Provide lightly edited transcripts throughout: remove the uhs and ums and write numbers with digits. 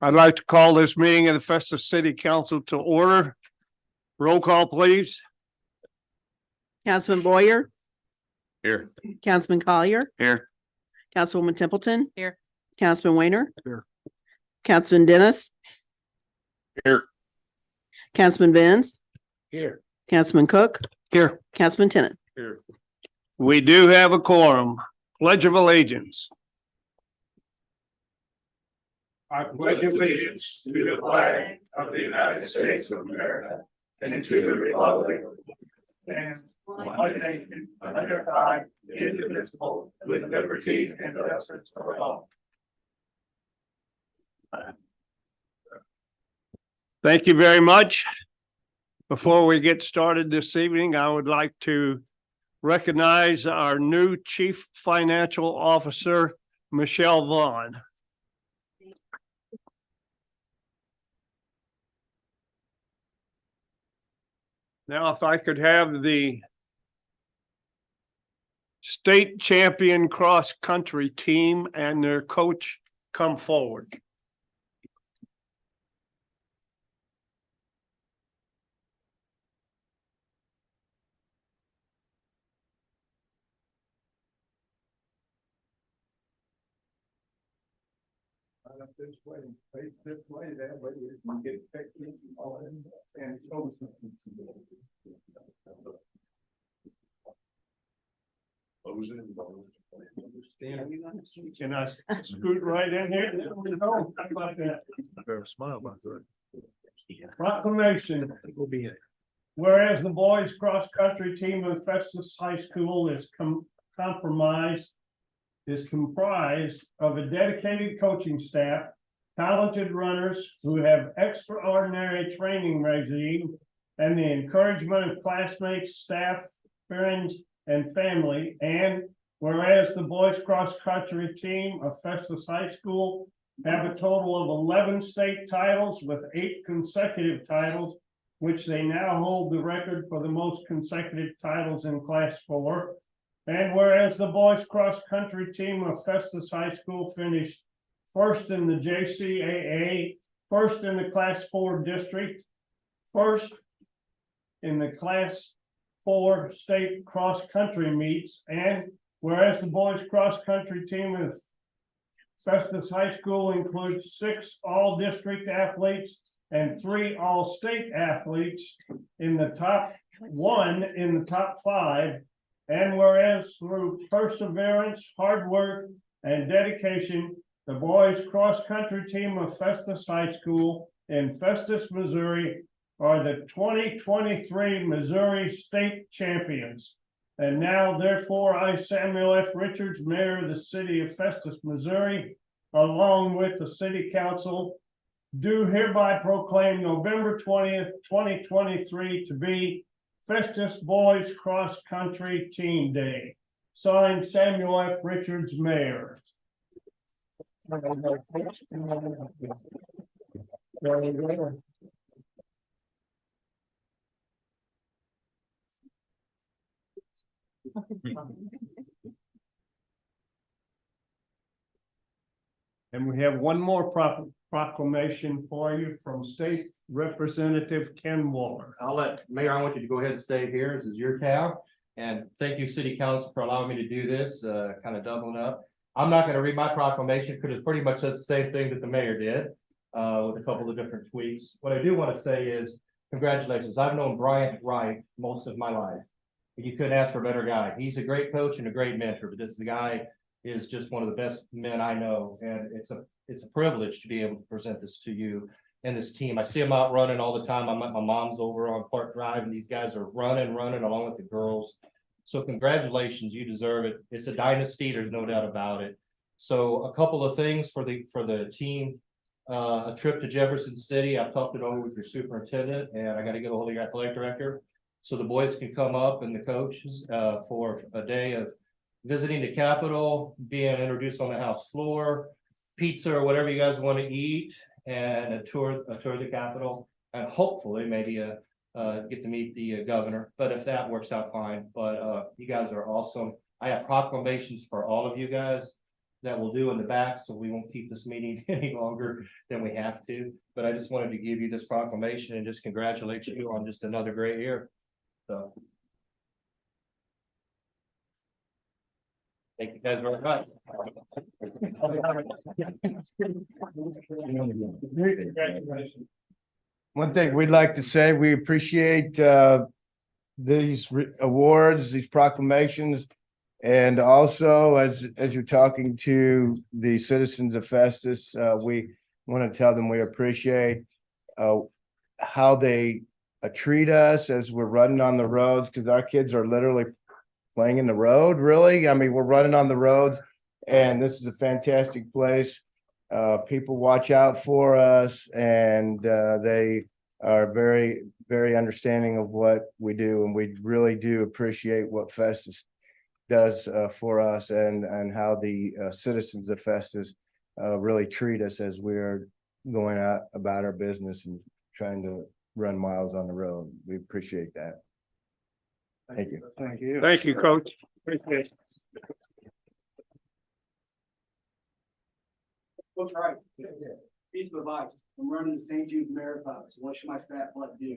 I'd like to call this meeting of the Festus City Council to order. Roll call, please. Councilman Boyer, Here. Councilman Collier, Here. Councilwoman Templeton. Here. Councilman Weiner. Here. Councilman Dennis. Here. Councilman Benz. Here. Councilman Cook. Here. Councilman Tennant. Here. We do have a quorum. Pledge of allegiance. I pledge allegiance to the flag of the United States of America and to the republic and one nation under God, indivisible, with liberty and justice for all. Thank you very much. Before we get started this evening, I would like to recognize our new Chief Financial Officer, Michelle Vaughn. Now, if I could have the state champion cross-country team and their coach come forward. This way, face this way, that way you can get pictures and show something. Can I scoot right in here? No, how about that? Smile about that. Proclamation. We'll be in. Whereas the boys cross-country team of Festus High School is comprised of a dedicated coaching staff, talented runners who have extraordinary training regime, and the encouragement of classmates, staff, friends, and family. And whereas the boys cross-country team of Festus High School have a total of 11 state titles with 8 consecutive titles, which they now hold the record for the most consecutive titles in Class 4. And whereas the boys cross-country team of Festus High School finished first in the JCAA, first in the Class 4 district, first in the Class 4 state cross-country meets, and whereas the boys cross-country team of Festus High School includes 6 all-district athletes and 3 all-state athletes in the top 1 in the top 5. And whereas through perseverance, hard work, and dedication, the boys cross-country team of Festus High School in Festus, Missouri, are the 2023 Missouri State Champions. And now, therefore, I, Samuel F. Richards, Mayor of the City of Festus, Missouri, along with the City Council, do hereby proclaim November 20th, 2023 to be Festus Boys Cross Country Team Day. Signed, Samuel F. Richards, Mayor. And we have one more proclamation for you from State Representative Ken Waller. Mayor, I want you to go ahead and stay here. This is your town. And thank you, City Council, for allowing me to do this, kind of doubling up. I'm not going to read my proclamation because it pretty much says the same thing that the mayor did, with a couple of different tweaks. What I do want to say is congratulations. I've known Bryant Wright most of my life. You couldn't ask for a better guy. He's a great coach and a great mentor, but this guy is just one of the best men I know. And it's a privilege to be able to present this to you and this team. I see them out running all the time. I'm at my mom's over on Clark Drive, and these guys are running along with the girls. So congratulations, you deserve it. It's a dynasty, there's no doubt about it. So a couple of things for the team. A trip to Jefferson City. I've talked it over with your superintendent, and I got to get a hold of your athletic director so the boys can come up and the coaches for a day of visiting the Capitol, being introduced on the House floor, pizza or whatever you guys want to eat, and a tour of the Capitol, and hopefully maybe get to meet the governor. But if that works out, fine. But you guys are awesome. I have proclamations for all of you guys. that we'll do in the back, so we won't keep this meeting any longer than we have to. But I just wanted to give you this proclamation and just congratulate you on just another great year. So. Thank you guys very much. One thing we'd like to say, we appreciate these awards, these proclamations. And also, as you're talking to the citizens of Festus, we want to tell them we appreciate how they treat us as we're running on the roads, because our kids are literally playing in the road, really. I mean, we're running on the roads, and this is a fantastic place. People watch out for us, and they are very, very understanding of what we do, and we really do appreciate what Festus does for us, and how the citizens of Festus really treat us as we're going out about our business and trying to run miles on the road. We appreciate that. Thank you. Thank you. Thank you, Coach. Appreciate it. Coach Wright, piece of advice. I'm running the St. Jude Marathon, so what should my fat butt do?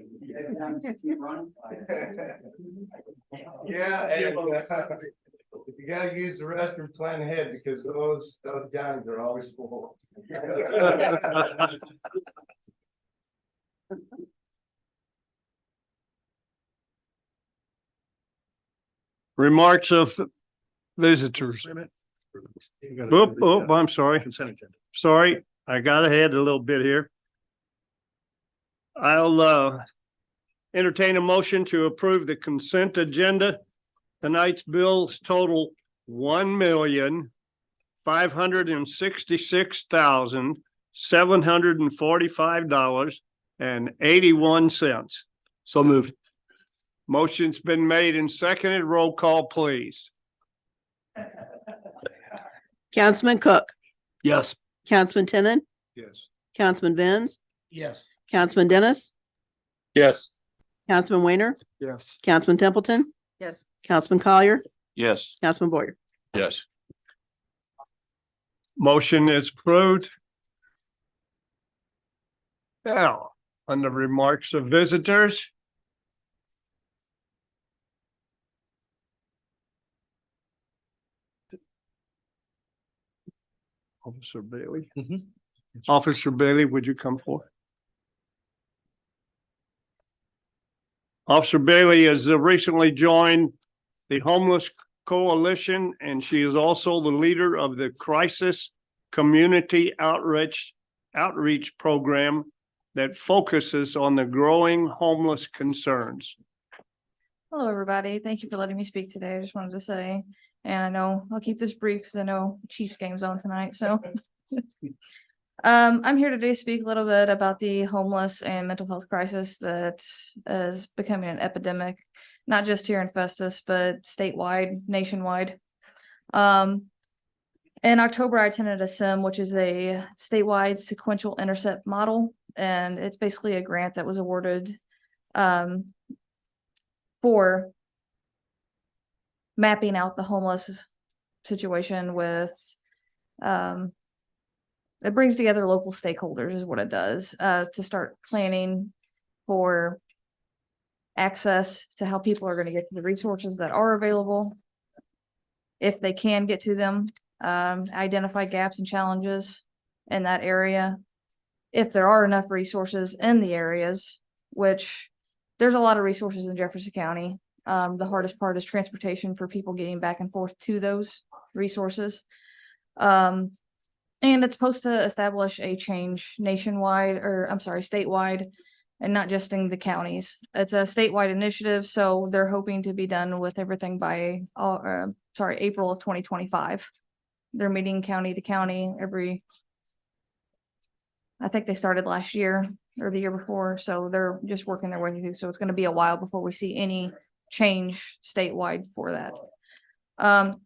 Keep running? Yeah, and you gotta use the restroom, plan ahead, because those Johnnies are always full. Remarks of visitors. I'm sorry. Sorry, I got ahead a little bit here. I'll entertain a motion to approve the consent agenda. Tonight's bills total $1,566,745.81. So moved. Motion's been made and seconded. Roll call, please. Councilman Cook, Yes. Councilman Tenen, Yes. Councilman Benz, Yes. Councilman Dennis, Yes. Councilman Weiner, Yes. Councilman Templeton, Yes. Councilman Collier, Yes. Councilman Boyer. Yes. Motion is approved. Now, on the remarks of visitors. Officer Bailey. Officer Bailey, would you come forward? Officer Bailey has recently joined the Homeless Coalition, and she is also the leader of the Crisis Community Outreach Program that focuses on the growing homeless concerns. Hello, everybody. Thank you for letting me speak today. I just wanted to say, and I know I'll keep this brief because I know Chiefs game's on tonight, so. I'm here today to speak a little bit about the homeless and mental health crisis that is becoming an epidemic, not just here in Festus, but statewide, nationwide. In October, I attended a SIM, which is a statewide sequential intercept model, and it's basically a grant that was awarded for mapping out the homeless situation with it brings together local stakeholders is what it does to start planning for access to how people are going to get to the resources that are available, if they can get to them, identify gaps and challenges in that area, if there are enough resources in the areas, which there's a lot of resources in Jefferson County. The hardest part is transportation for people getting back and forth to those resources. And it's supposed to establish a change nationwide, or I'm sorry, statewide, and not just in the counties. It's a statewide initiative, so they're hoping to be done with everything by, April of 2025. They're meeting county to county I think they started last year or the year before, so they're just working their way through. So it's going to be a while before we see any change statewide for that.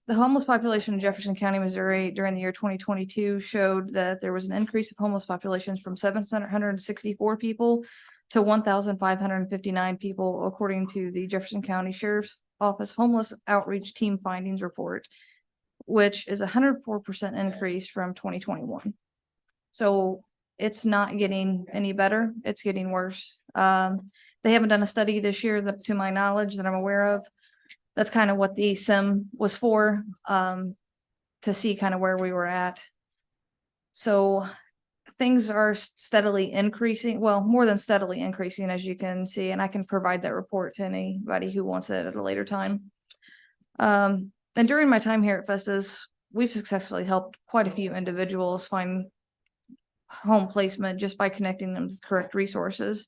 The homeless population in Jefferson County, Missouri during the year 2022 showed that there was an increase of homeless populations from 764 people to 1,559 people, according to the Jefferson County Sheriff's Office Homeless Outreach Team Findings Report. which is 104% increase from 2021. So it's not getting any better. It's getting worse. They haven't done a study this year that, to my knowledge, that I'm aware of. That's kind of what the SIM was for, to see kind of where we were at. So things are steadily increasing, well, more than steadily increasing, as you can see, and I can provide that report to anybody who wants it at a later time. And during my time here at Festus, we've successfully helped quite a few individuals find home placement just by connecting them to the correct resources.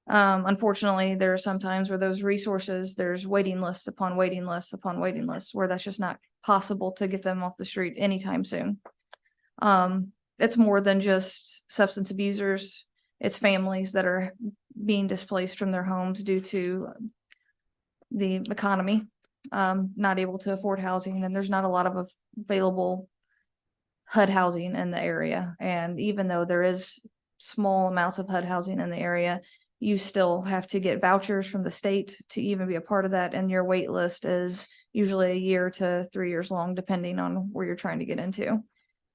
Unfortunately, there are some times where those resources, there's waiting lists upon waiting lists upon waiting lists, where that's just not possible to get them off the street anytime soon. It's more than just substance abusers. It's families that are being displaced from their homes due to the economy, not able to afford housing, and there's not a lot of available HUD housing in the area. And even though there is small amounts of HUD housing in the area, you still have to get vouchers from the state to even be a part of that. And your wait list is usually a year to 3 years long, depending on where you're trying to get into.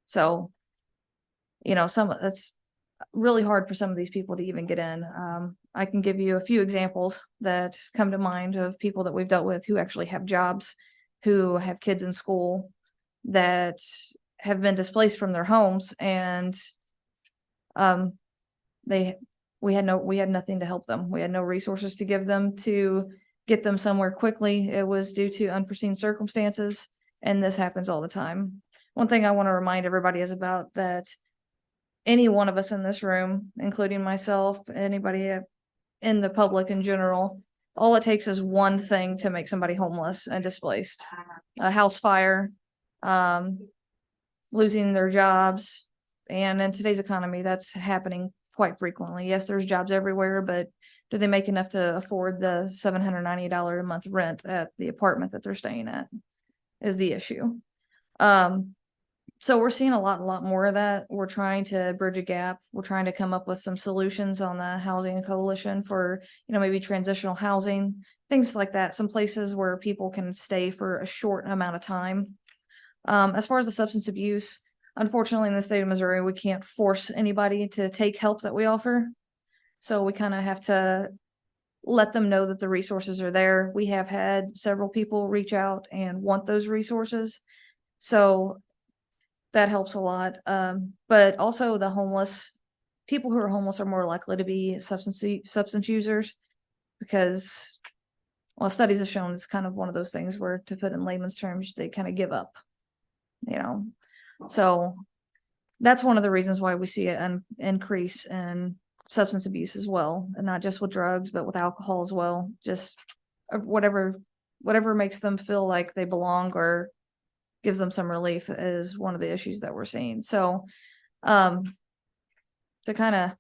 So, it's really hard for some of these people to even get in. I can give you a few examples that come to mind of people that we've dealt with who actually have jobs, who have kids in school, that have been displaced from their homes, and we had nothing to help them. We had no resources to give them to get them somewhere quickly. It was due to unforeseen circumstances, and this happens all the time. One thing I want to remind everybody is about that any one of us in this room, including myself, anybody in the public in general, all it takes is one thing to make somebody homeless and displaced. A house fire, losing their jobs. And in today's economy, that's happening quite frequently. Yes, there's jobs everywhere, but do they make enough to afford the $790 a month rent at the apartment that they're staying at is the issue. So we're seeing a lot more of that. We're trying to bridge a gap. We're trying to come up with some solutions on the housing coalition for, maybe transitional housing, things like that. Some places where people can stay for a short amount of time. As far as the substance abuse, unfortunately, in the state of Missouri, we can't force anybody to take help that we offer. So we kind of have to let them know that the resources are there. We have had several people reach out and want those resources. So that helps a lot. But also the homeless, people who are homeless are more likely to be substance users because, well, studies have shown it's kind of one of those things where, to put in layman's terms, they kind of give up, So that's one of the reasons why we see an increase in substance abuse as well, and not just with drugs, but with alcohol as well. Just whatever makes them feel like they belong or gives them some relief is one of the issues that we're seeing. So, to kind of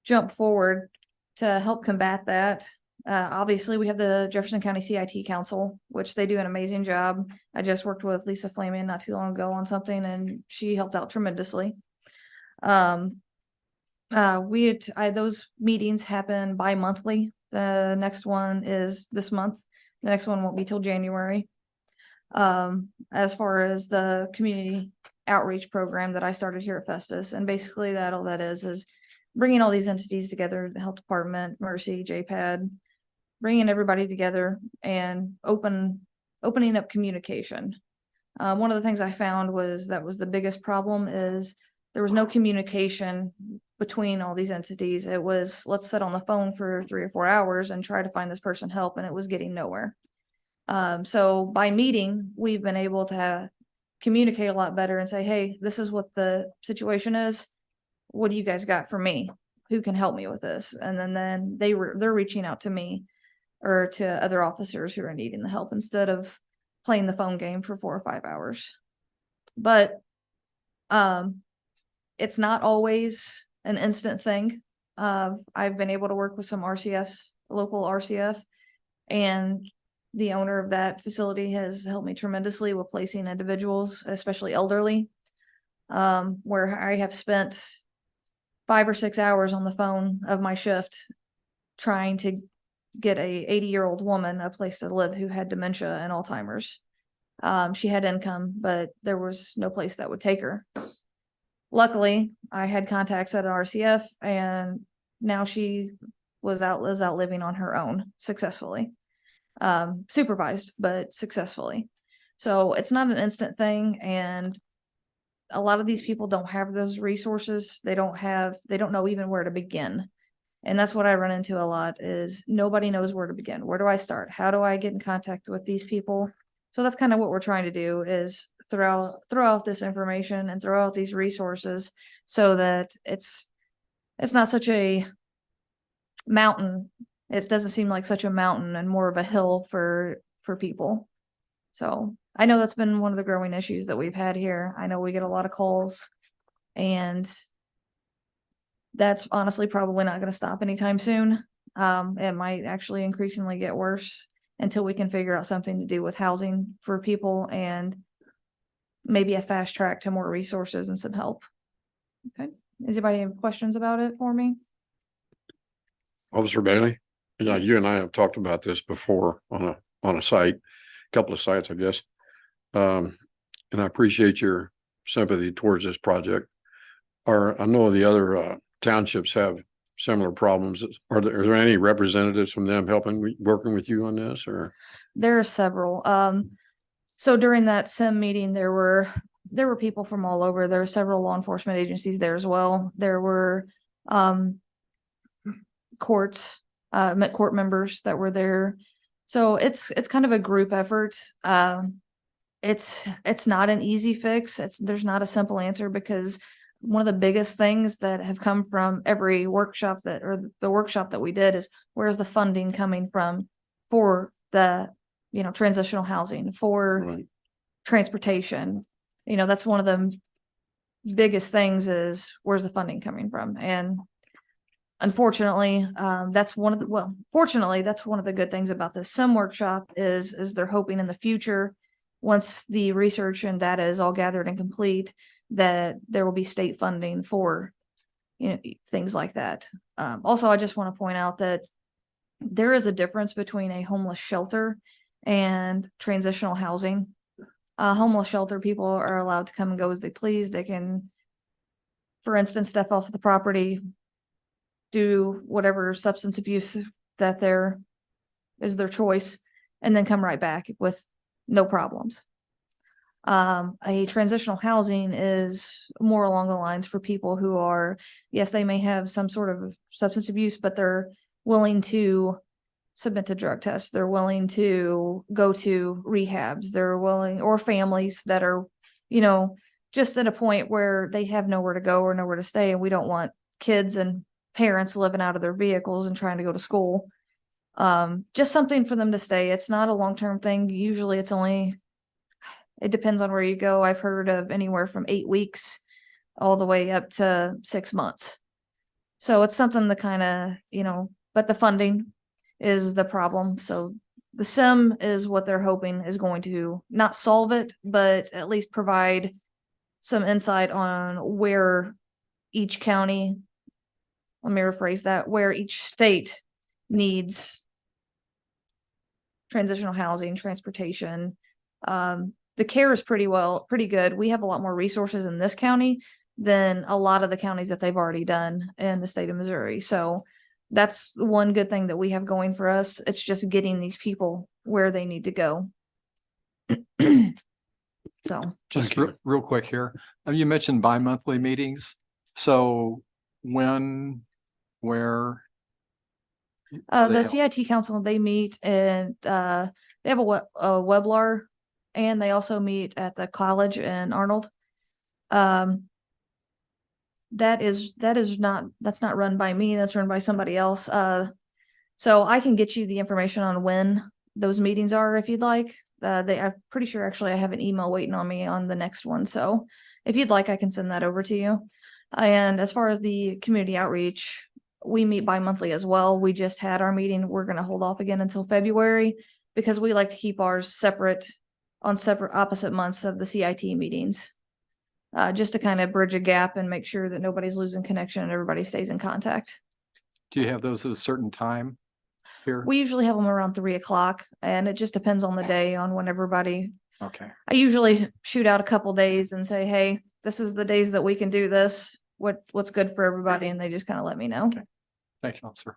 jump forward to help combat that, obviously we have the Jefferson County CIT Council, which they do an amazing job. I just worked with Lisa Flamian not too long ago on something, and she helped out tremendously. Those meetings happen bi-monthly. The next one is this month. The next one won't be till January. As far as the community outreach program that I started here at Festus, and basically all that is bringing all these entities together, the health department, Mercy, JPAD, bringing everybody together and opening up communication. One of the things I found was the biggest problem is there was no communication between all these entities. It was, let's sit on the phone for 3 or 4 hours and try to find this person help, and it was getting nowhere. So by meeting, we've been able to communicate a lot better and say, hey, this is what the situation is. What do you guys got for me? Who can help me with this? And then they're reaching out to me or to other officers who are needing the help instead of playing the phone game for 4 or 5 hours. But it's not always an instant thing. I've been able to work with some RCFs, local RCF, and the owner of that facility has helped me tremendously with placing individuals, especially elderly, where I have spent 5 or 6 hours on the phone of my shift trying to get a 80-year-old woman a place to live who had dementia and Alzheimer's. She had income, but there was no place that would take her. Luckily, I had contacts at RCF, and now she is out living on her own successfully. Supervised, but successfully. So it's not an instant thing, and a lot of these people don't have those resources. They don't know even where to begin. And that's what I run into a lot is nobody knows where to begin. Where do I start? How do I get in contact with these people? So that's kind of what we're trying to do is throw out this information and throw out these resources so that it's not such a mountain. It doesn't seem like such a mountain and more of a hill for people. So I know that's been one of the growing issues that we've had here. I know we get a lot of calls, and that's honestly probably not going to stop anytime soon. It might actually increasingly get worse until we can figure out something to do with housing for people and maybe a fast track to more resources and some help. Okay. Does anybody have questions about it for me? Officer Bailey, yeah, you and I have talked about this before on a site, couple of sites, I guess. And I appreciate your sympathy towards this project. I know the other townships have similar problems. Are there any representatives from them working with you on this, or? There are several. So during that SIM meeting, there were people from all over. There were several law enforcement agencies there as well. There were court members that were there. So it's kind of a group effort. It's not an easy fix. There's not a simple answer, because one of the biggest things that have come from every workshop the workshop that we did is, where's the funding coming from for the, transitional housing, for Right. transportation? That's one of the biggest things is, where's the funding coming from? And unfortunately, fortunately, that's one of the good things about this SIM workshop is they're hoping in the future, once the research and data is all gathered and complete, that there will be state funding for, things like that. Also, I just want to point out that there is a difference between a homeless shelter and transitional housing. Homeless shelter people are allowed to come and go as they please. They can, for instance, step off the property, do whatever substance abuse that is their choice, and then come right back with no problems. A transitional housing is more along the lines for people who are, yes, they may have some sort of substance abuse, but they're willing to submit to drug tests. They're willing to go to rehabs. Or families that are, just at a point where they have nowhere to go or nowhere to stay. And we don't want kids and parents living out of their vehicles and trying to go to school. Just something for them to stay. It's not a long-term thing. Usually it depends on where you go. I've heard of anywhere from 8 weeks all the way up to 6 months. So it's something to kind of, but the funding is the problem. So the SIM is what they're hoping is going to not solve it, but at least provide some insight on where each county, let me rephrase that, where each state needs transitional housing, transportation. The care is pretty good. We have a lot more resources in this county than a lot of the counties that they've already done in the state of Missouri. So that's one good thing that we have going for us. It's just getting these people where they need to go. So Just real quick here. You mentioned bi-monthly meetings. So when, where? are they the held? CIT council, they meet and they have a Weblar, and they also meet at the college in Arnold. That's not run by me. That's run by somebody else. So I can get you the information on when those meetings are if you'd like. I'm pretty sure actually I have an email waiting on me on the next one. So if you'd like, I can send that over to you. And as far as the community outreach, we meet bi-monthly as well. We just had our meeting. We're going to hold off again until February because we like to keep ours separate opposite months of the CIT meetings. Just to kind of bridge a gap and make sure that nobody's losing connection and everybody stays in contact. Do you have those at a certain time here? We usually have them around 3:00, and it just depends on the day on when everybody, Okay. I usually shoot out a couple days and say, hey, this is the days that we can do this. What's good for everybody? And they just kind of let me know. Okay. Thank you, officer.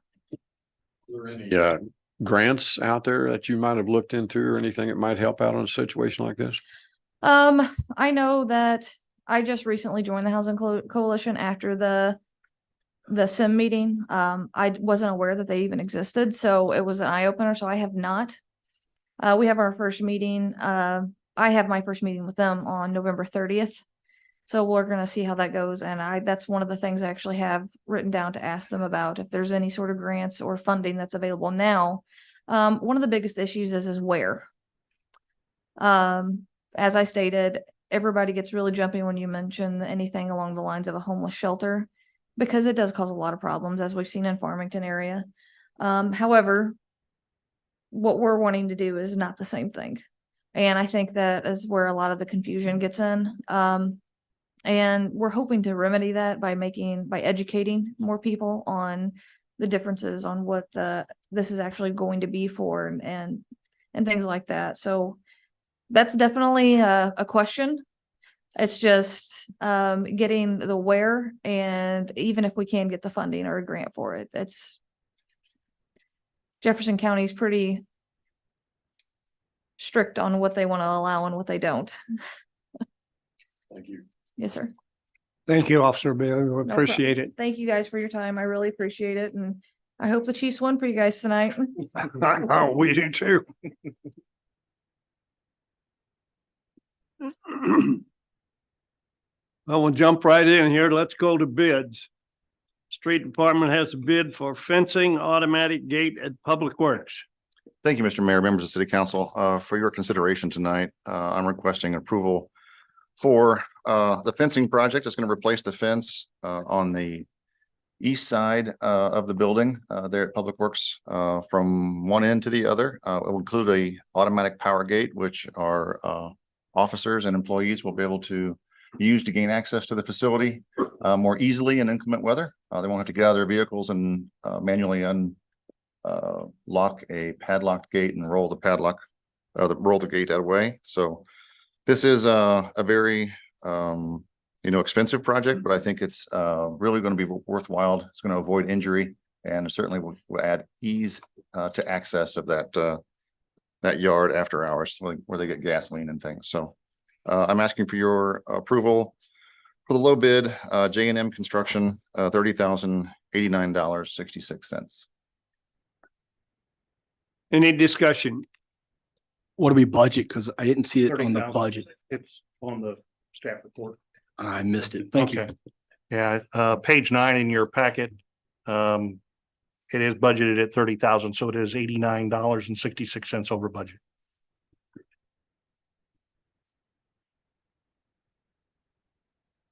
Yeah, grants out there that you might have looked into or anything that might help out on a situation like this? I know that I just recently joined the Housing Coalition after the SIM meeting. I wasn't aware that they even existed, so it was an eye opener. So I have not. We have our first meeting. I have my first meeting with them on November 30th. So we're going to see how that goes. And that's one of the things I actually have written down to ask them about if there's any sort of grants or funding that's available now. One of the biggest issues is where. As I stated, everybody gets really jumpy when you mention anything along the lines of a homeless shelter, because it does cause a lot of problems, as we've seen in Farmington area. However, what we're wanting to do is not the same thing. And I think that is where a lot of the confusion gets in. And we're hoping to remedy that by educating more people on the differences on what this is actually going to be for and things like that. So that's definitely a question. It's just getting the where, and even if we can get the funding or a grant for it, Jefferson County is pretty strict on what they want to allow and what they don't. Thank you. Yes, sir. Thank you, Officer Bailey. We No appreciate it. Thank you guys for your time. I really appreciate it. And I hope the Chiefs won for you guys tonight. Oh, we do too. Well, we'll jump right in here. Let's go to bids. Street Department has a bid for fencing automatic gate at Public Works. Thank you, Mr. Mayor, members of City Council. For your consideration tonight, I'm requesting approval for the fencing project. It's going to replace the fence on the east side of the building there at Public Works from one end to the other. It will include a automatic power gate, which our officers and employees will be able to use to gain access to the facility more easily in inclement weather. They won't have to get out of their vehicles and manually lock a padlocked gate and roll the padlock, roll the gate that way. So this is a very expensive project, but I think it's really going to be worthwhile. It's going to avoid injury and certainly will add ease to access of that yard after hours where they get gasoline and things. So I'm asking for your approval for the low bid, J&M Construction, $30,089.66. Any discussion? What do we budget? Because I didn't see it on the 30,000. budget. It's on the staff report. I missed it. Thank you. Okay. Yeah, page 9 in your packet. It is budgeted at 30,000, so it is $89.66 over budget.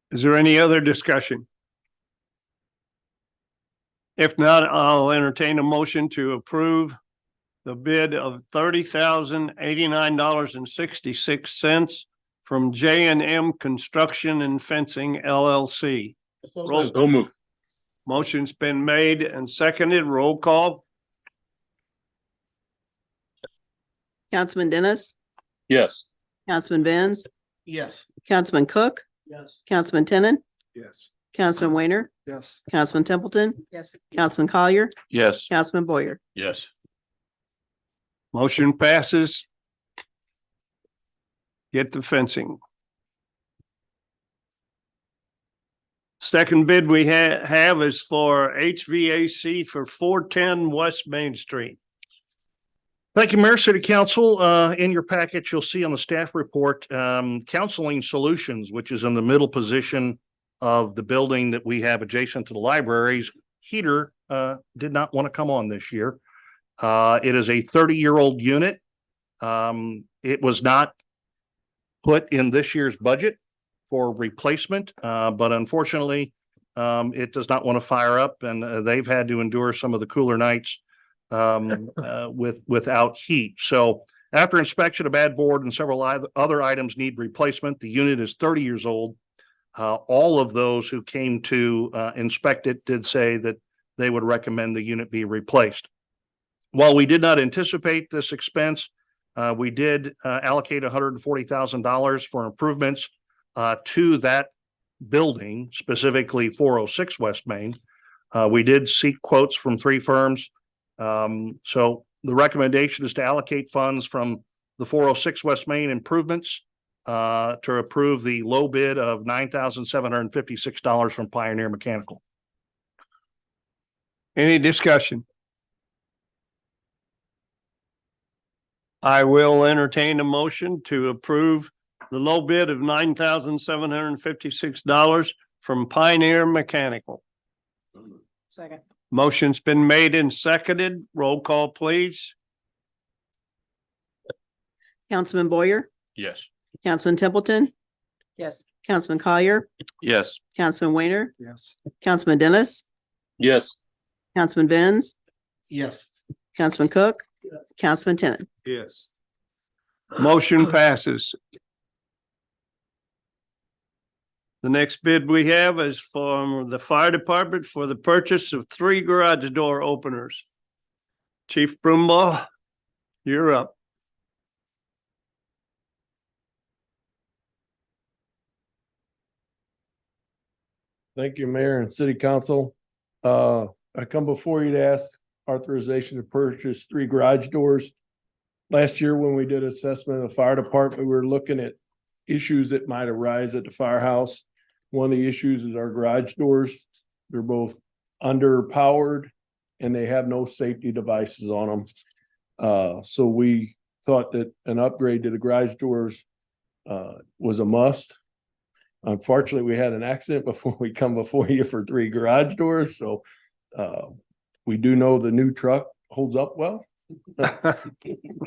Is there any other discussion? If not, I'll entertain a motion to approve the bid of $30,089.66 from J&M Construction and Fencing LLC. So move. Motion's been made and seconded. Roll call. Councilman Dennis, Yes. Councilman Benz, Yes. Councilman Cook, Yes. Councilman Tenen, Yes. Councilman Weiner, Yes. Councilman Templeton, Yes. Councilman Collier, Yes. Councilman Boyer. Yes. Motion passes. Get the fencing. Second bid we have is for HVAC for 410 West Main Street. Thank you, Mayor, City Council. In your package, you'll see on the staff report, Counseling Solutions, which is in the middle position of the building that we have adjacent to the libraries. Heater did not want to come on this year. It is a 30-year-old unit. It was not put in this year's budget for replacement, but unfortunately, it does not want to fire up, and they've had to endure some of the cooler nights without heat. So after inspection, a bad board and several other items need replacement. The unit is 30 years old. All of those who came to inspect it did say that they would recommend the unit be replaced. While we did not anticipate this expense, we did allocate $140,000 for improvements to that building, specifically 406 West Main. We did seek quotes from 3 firms. So the recommendation is to allocate funds from the 406 West Main improvements to approve the low bid of $9,756 from Pioneer Mechanical. Any discussion? I will entertain a motion to approve the low bid of $9,756 from Pioneer Mechanical. Second. Motion's been made and seconded. Roll call, please. Councilman Boyer, Yes. Councilman Templeton, Yes. Councilman Collier, Yes. Councilman Weiner, Yes. Councilman Dennis, Yes. Councilman Benz, Yes. Councilman Cook, Councilman Tenen. Yes. Motion passes. The next bid we have is from the fire department for the purchase of 3 garage door openers. Chief Brumbaugh, you're up. Thank you, Mayor and City Council. I come before you to ask authorization to purchase 3 garage doors. Last year, when we did assessment of the fire department, we were looking at issues that might arise at the firehouse. One of the issues is our garage doors. They're both underpowered and they have no safety devices on them. So we thought that an upgrade to the garage doors was a must. Unfortunately, we had an accident before we come before you for 3 garage doors, so we do know the new truck holds up well.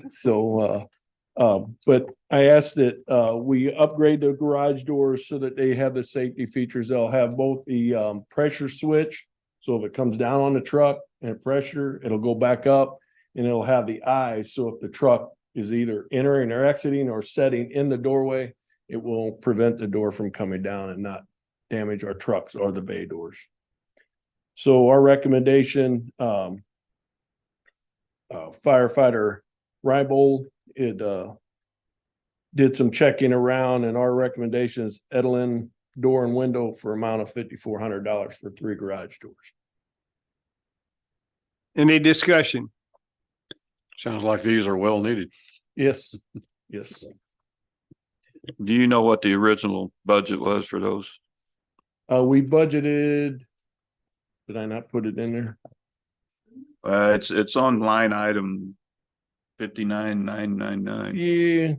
So, but I asked that we upgrade the garage doors so that they have the safety features. They'll have both the pressure switch, so if it comes down on the truck and pressure, it'll go back up, and it'll have the eyes, so if the truck is either entering or exiting or setting in the doorway, it will prevent the door from coming down and not damage our trucks or the bay doors. So our recommendation, firefighter Rybold, did some checking around, and our recommendation is Edelin door and window for amount of $5,400 for 3 garage doors. Any discussion? Sounds like these are well needed. Yes, yes. Do you know what the original budget was for those? We budgeted, did I not put it in there? It's on line item 59,999. Yeah, I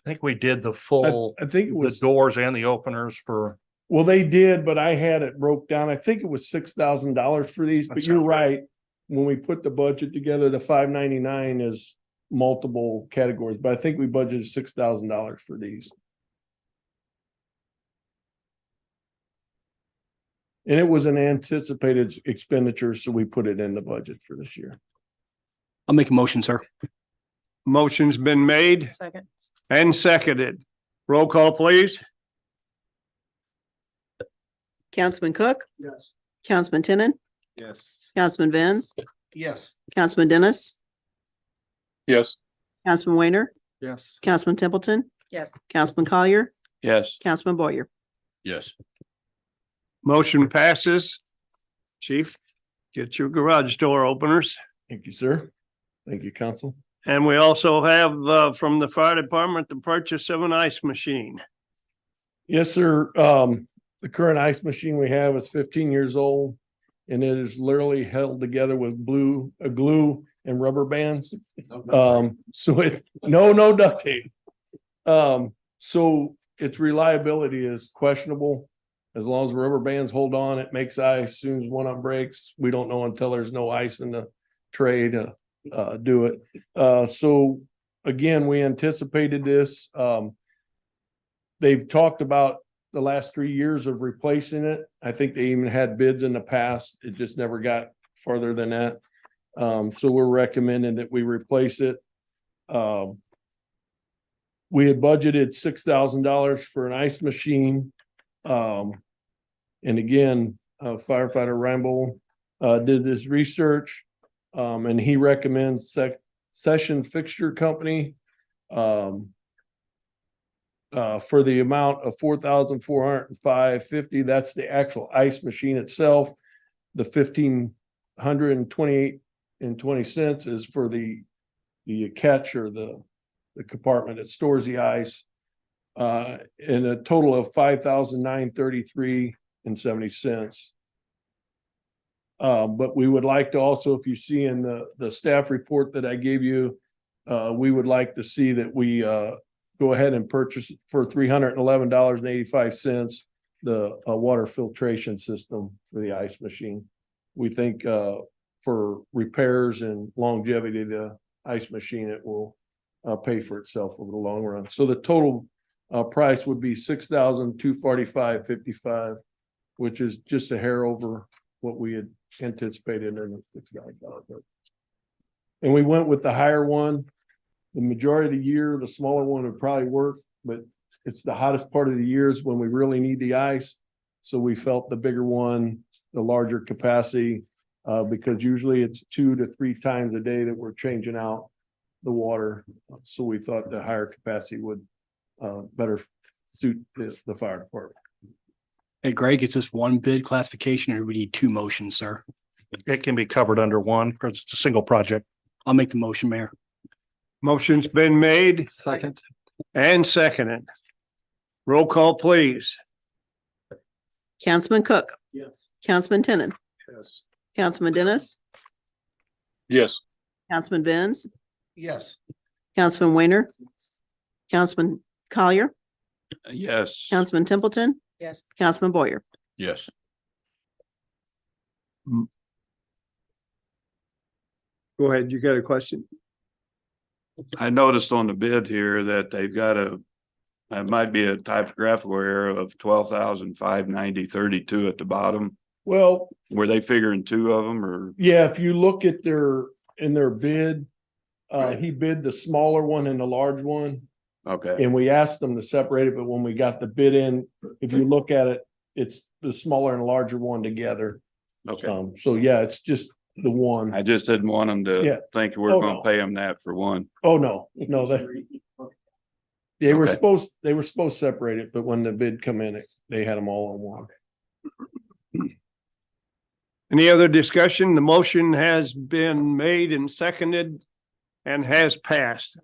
think we did the full, I think it the was, doors and the openers for, well, they did, but I had it broke down. I think it was $6,000 for these, but That you're sounds right. When we put the budget together, the 599 is multiple categories, but I think we budgeted $6,000 for these. And it was an anticipated expenditure, so we put it in the budget for this year. I'll make a motion, sir. Motion's been made Second. and seconded. Roll call, please. Councilman Cook, Yes. Councilman Tenen, Yes. Councilman Benz, Yes. Councilman Dennis, Yes. Councilman Weiner, Yes. Councilman Templeton, Yes. Councilman Collier, Yes. Councilman Boyer. Yes. Motion passes. Chief, get your garage door openers. Thank you, sir. Thank you, council. And we also have from the fire department the purchase of an ice machine. Yes, sir. The current ice machine we have is 15 years old, and it is literally held together with glue and rubber bands. So it, no duct tape. So its reliability is questionable. As long as the rubber bands hold on, it makes ice. As soon as one of them breaks, we don't know until there's no ice in the tray to do it. So again, we anticipated this. They've talked about the last 3 years of replacing it. I think they even had bids in the past. It just never got further than that. So we're recommending that we replace it. We had budgeted $6,000 for an ice machine. And again, firefighter Rambo did this research, and he recommends Session Fixture Company. For the amount of $4,405.50. That's the actual ice machine itself. The $1,528.20 is for the catch or the compartment that stores the ice. And a total of $5,933.70. But we would like to also, if you see in the staff report that I gave you, we would like to see that we go ahead and purchase for $311.85 the water filtration system for the ice machine. We think for repairs and longevity of the ice machine, it will pay for itself over the long run. So the total price would be $6,245.55, which is just a hair over what we had anticipated in the $6,000. And we went with the higher one. The majority of the year, the smaller one would probably work, but it's the hottest part of the years when we really need the ice. So we felt the bigger one, the larger capacity, because usually it's 2 to 3 times a day that we're changing out the water. So we thought the higher capacity would better suit the fire department. Hey, Greg, is this one bid classification or do we need 2 motions, sir? It can be covered under one because it's a single project. I'll make the motion, Mayor. Motion's been made Second. and seconded. Roll call, please. Councilman Cook, Yes. Councilman Tenen, Yes. Councilman Dennis, Yes. Councilman Benz, Yes. Councilman Weiner, Councilman Collier, Yes. Councilman Templeton, Yes. Councilman Boyer. Yes. Go ahead, you got a question? I noticed on the bid here that they've got it might be a typographical error of 12,590.32 at the bottom. Well, Were they figuring 2 of them or? yeah, if you look at in their bid, he bid the smaller one and the large one. Okay, And we asked them to separate it, but when we got the bid in, if you look at it, it's the smaller and larger one together. okay. So yeah, it's just the one. I just didn't want them Yeah. to think we're Oh, gonna no. pay them that for one. Oh, no, they were Okay. supposed to separate it, but when the bid come in, they had them all on one. Any other discussion? The motion has been made and seconded and has passed.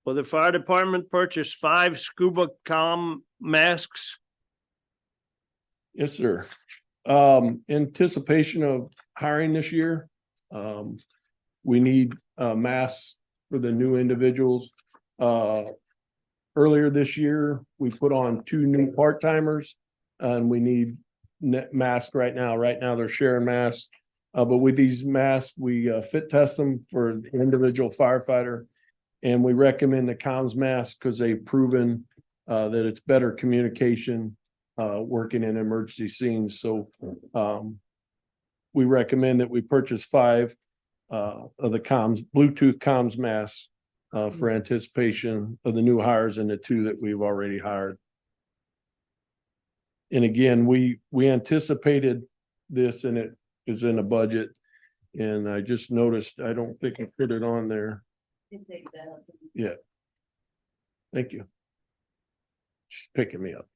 Will the fire department purchase 5 scuba com masks? Yes, sir. Anticipation of hiring this year. We need masks for the new individuals. Earlier this year, we put on 2 new part-timers and we need masks right now. Right now, they're sharing masks. But with these masks, we fit test them for an individual firefighter. And we recommend the comms mask because they've proven that it's better communication working in emergency scenes. So we recommend that we purchase 5 of the Bluetooth comms masks for anticipation of the new hires and the 2 that we've already hired. And again, we anticipated this and it is in the budget. And I just noticed, I don't think I put it on there. Yeah. Thank you. She's picking me up.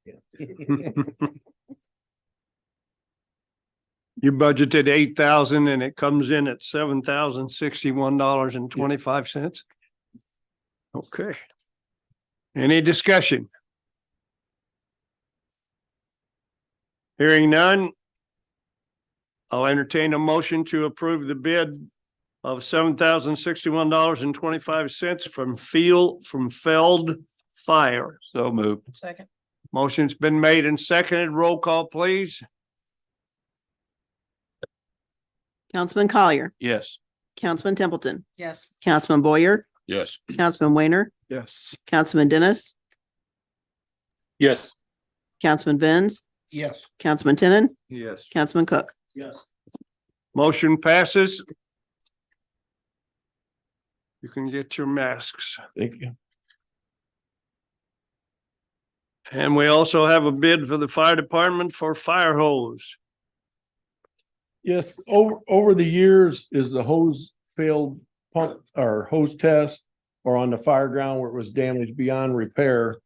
You budgeted 8,000 and it comes in at $7,061.25. Okay. Any discussion? Hearing none. I'll entertain a motion to approve the bid of $7,061.25 from Feld Fire. So moved. Second. Motion's been made and seconded. Roll call, please. Councilman Collier, Yes. Councilman Templeton, Yes. Councilman Boyer, Yes. Councilman Weiner, Yes. Councilman Dennis, Yes. Councilman Benz, Yes. Councilman Tenen, Yes. Councilman Cook. Yes. Motion passes. You can get your masks. Thank you. And we also have a bid for the fire department for fire hose. Yes, over the years, is the hose failed pump or hose test or on the fire ground where it was damaged beyond repair.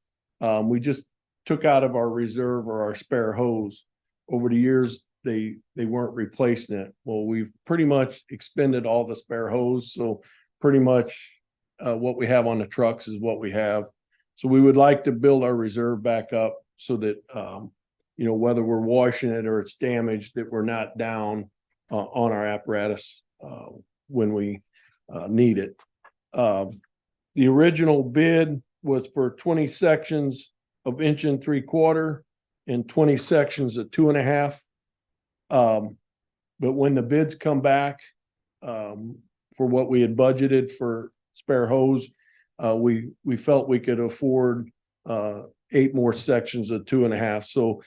We just took out of our reserve or our spare hose. Over the years, they weren't replacing it. Well, we've pretty much expended all the spare hose, so pretty much what we have on the trucks is what we have. So we would like to build our reserve back up so that whether we're washing it or it's damaged, that we're not down on our apparatus when we need it. The original bid was for 20 sections of 1 3/4 and 20 sections of 2.5. But when the bids come back for what we had budgeted for spare hose, we felt we could afford 8 more sections of 2.5. So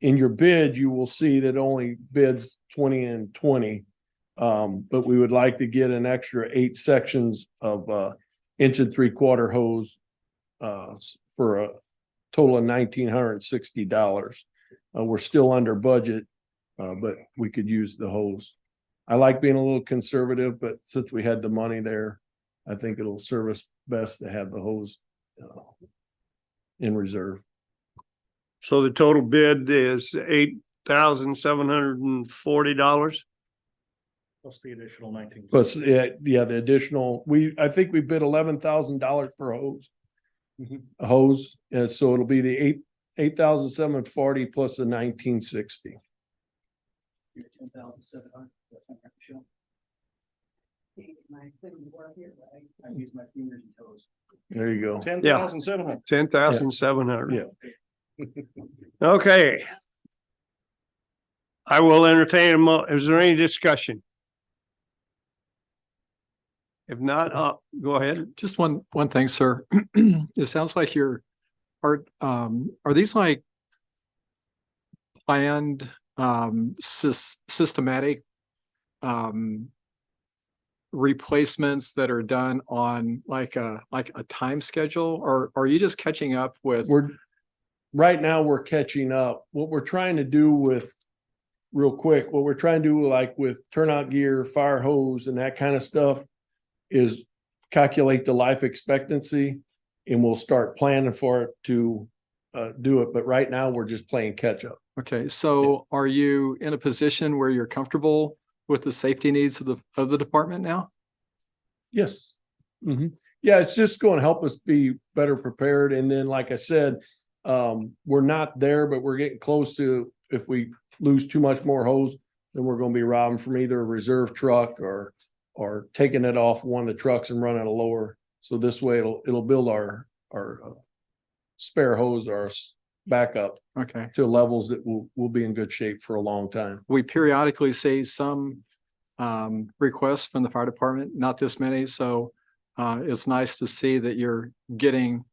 in your bid, you will see that only bids 20 and 20. But we would like to get an extra 8 sections of 1 3/4 hose for a total of $1,960. We're still under budget, but we could use the hose. I like being a little conservative, but since we had the money there, I think it'll serve us best to have the hose in reserve. So the total bid is $8,740. Plus the additional 19. Plus, the additional, I think we bid $11,000 per hose. A hose, and so it'll be the $8,740 plus the $1,960. 10,700. I use my fingers and toes. There you go. 10,700. 10,700. Yeah. Okay. I will entertain is there any discussion? If not, go ahead. Just one thing, sir. It sounds like are these like planned, systematic, replacements that are done on like a time schedule, or are you just catching up with? Right now we're catching up. What we're trying to do with like with turnout gear, fire hose and that kind of stuff is calculate the life expectancy, and we'll start planning for it to do it. But right now we're just playing catch up. Okay, so are you in a position where you're comfortable with the safety needs of the department now? Yes. Mm-hmm. Yeah, it's just going to help us be better prepared. And then, like I said, we're not there, but we're getting close to, if we lose too much more hose, then we're going to be robbing from either a reserve truck or taking it off one of the trucks and running a lower. So this way it'll build our spare hose, our backup, okay, to levels that will be in good shape for a long time. We periodically see some requests from the fire department, not this many. So it's nice to see that you're getting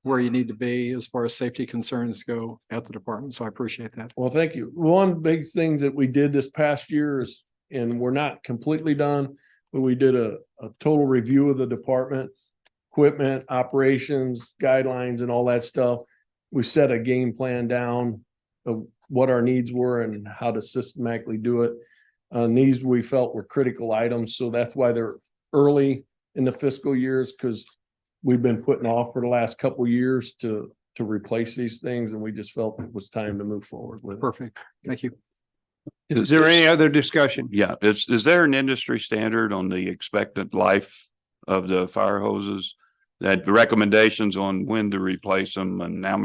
where you need to be as far as safety concerns go at the department. So I appreciate that. Well, thank you. One big thing that we did this past year is, and we're not completely done, but we did a total review of the department, equipment, operations, guidelines, and all that stuff. We set a game plan down of what our needs were and how to systematically do it. These we felt were critical items. So that's why they're early in the fiscal years, because we've been putting off for the last couple of years to replace these things. And we just felt it was time to move forward with it. Perfect. Thank you. Is there any other discussion? Yeah, is there an industry standard on the expected life of the fire hoses? That recommendations on when to replace them and how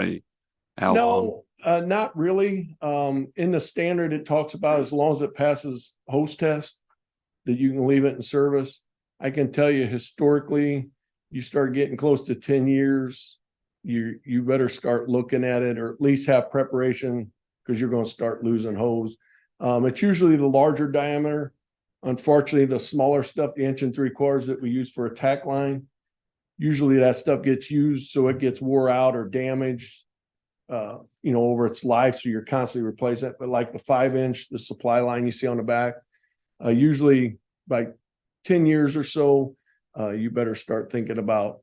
long? No, not really. In the standard, it talks about as long as it passes hose test, that you can leave it in service. I can tell you historically, you start getting close to 10 years, you better start looking at it, or at least have preparation, because you're going to start losing hose. It's usually the larger diameter. Unfortunately, the smaller stuff, the 1 3/4 that we use for a tack line, usually that stuff gets used, so it gets wore out or damaged, over its life. So you're constantly replacing it. But like the 5-inch, the supply line you see on the back, usually by 10 years or so, you better start thinking about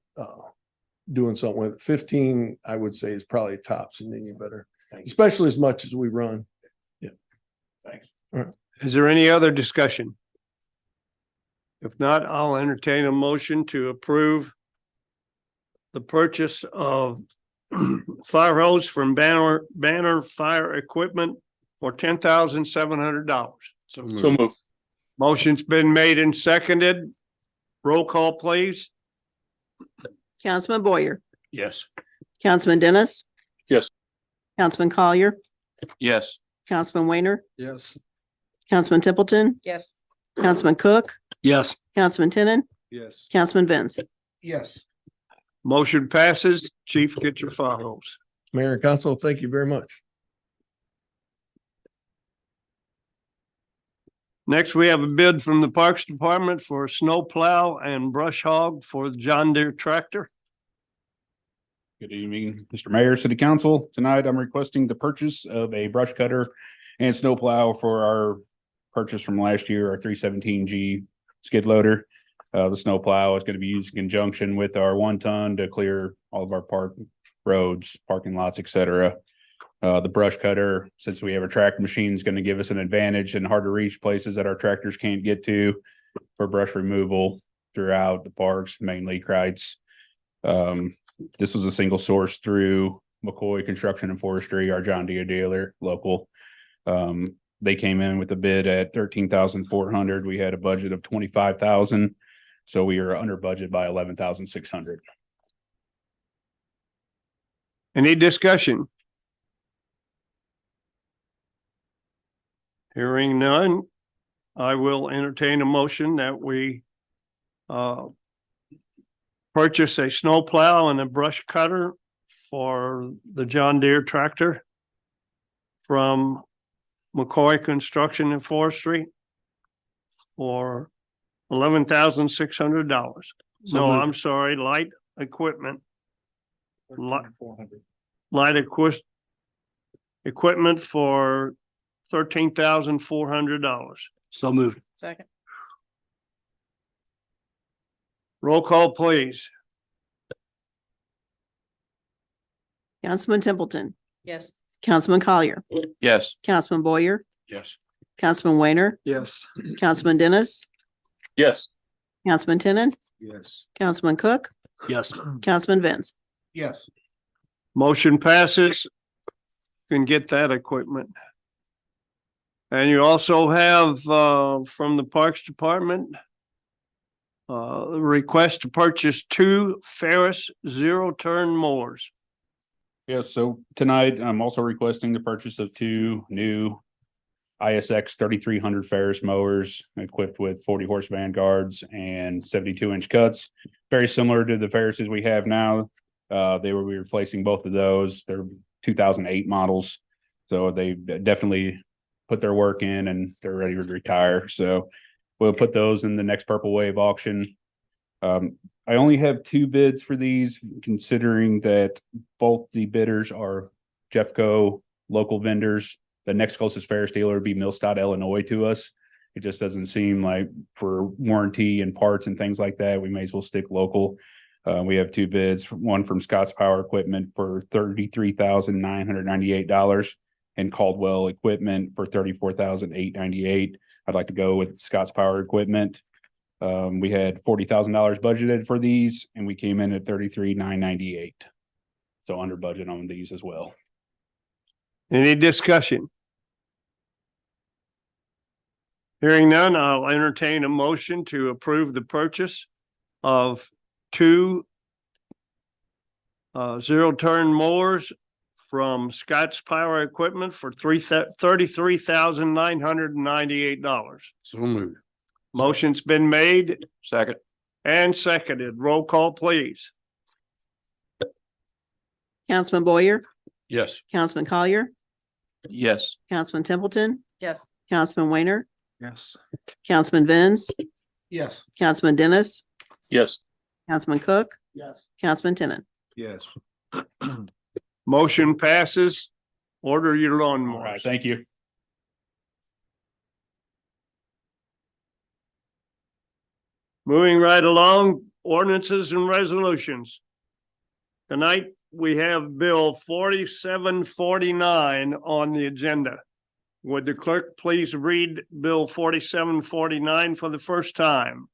doing something with it. 15, I would say, is probably tops, and then you better, especially as much as we run. Yeah. Thanks. All right. Is there any other discussion? If not, I'll entertain a motion to approve the purchase of fire hose from Banner Fire Equipment for $10,700. So moved. Motion's been made and seconded. Roll call, please. Councilman Boyer, Yes. Councilman Dennis. Yes. Councilman Collier, Yes. Councilman Weiner, Yes. Councilman Templeton, Yes. Councilman Cook, Yes. Councilman Tenen, Yes. Councilman Vins. Yes. Motion passes. Chief, get your fire hose. Mayor and council, thank you very much. Next, we have a bid from the Parks Department for a snow plow and brush hog for the John Deere tractor. Good evening, Mr. Mayor, City Council. Tonight, I'm requesting the purchase of a brush cutter and snowplow for our purchase from last year, our 317G skid loader. The snowplow is going to be used in conjunction with our 1-ton to clear all of our park roads, parking lots, etc. The brush cutter, since we have a track machine, is going to give us an advantage in hard to reach places that our tractors can't get to for brush removal throughout the parks, mainly Kreitz. This was a single source through McCoy Construction and Forestry, our John Deere dealer, local. They came in with a bid at $13,400. We had a budget of $25,000. So we are under budget by $11,600. Any discussion? Hearing none, I will entertain a motion that we purchase a snow plow and a brush cutter for the John Deere tractor from McCoy Construction and Forestry for $11,600. No, I'm sorry, light equipment. Light equipment for $13,400. So moved. Second. Roll call, please. Councilman Templeton, Yes. Councilman Collier, Yes. Councilman Boyer, Yes. Councilman Weiner, Yes. Councilman Dennis, Yes. Councilman Tenen, Yes. Councilman Cook, Yes. Councilman Vins. Yes. Motion passes. Can get that equipment. And you also have from the Parks Department a request to purchase 2 Ferris zero-turn mowers. Yes, so tonight I'm also requesting the purchase of 2 new ISX 3300 Ferris mowers equipped with 40 horse vanguards and 72-inch cuts. Very similar to the Ferrises we have now. They will be replacing both of those. They're 2008 models. So they definitely put their work in and they're ready to retire. So we'll put those in the next Purple Wave auction. I only have 2 bids for these, considering that both the bidders are Jeffco local vendors. The next closest Ferris dealer would be Millstadt, Illinois to us. It just doesn't seem like for warranty and parts and things like that, we may as well stick local. We have 2 bids, one from Scott's Power Equipment for $33,998 and Caldwell Equipment for $34,898. I'd like to go with Scott's Power Equipment. We had $40,000 budgeted for these and we came in at $33,998. So under budget on these as well. Any discussion? Hearing none, I'll entertain a motion to approve the purchase of 2 zero-turn mowers from Scott's Power Equipment for $33,998. So moved. Motion's been made Second. and seconded. Roll call, please. Councilman Boyer, Yes. Councilman Collier, Yes. Councilman Templeton, Yes. Councilman Weiner, Yes. Councilman Vins, Yes. Councilman Dennis, Yes. Councilman Cook, Yes. Councilman Tenen. Yes. Motion passes. Order your All lawnmowers. right, thank you. Moving right along, ordinances and resolutions. Tonight, we have Bill 4749 on the agenda. Would the clerk please read Bill 4749 for the first time?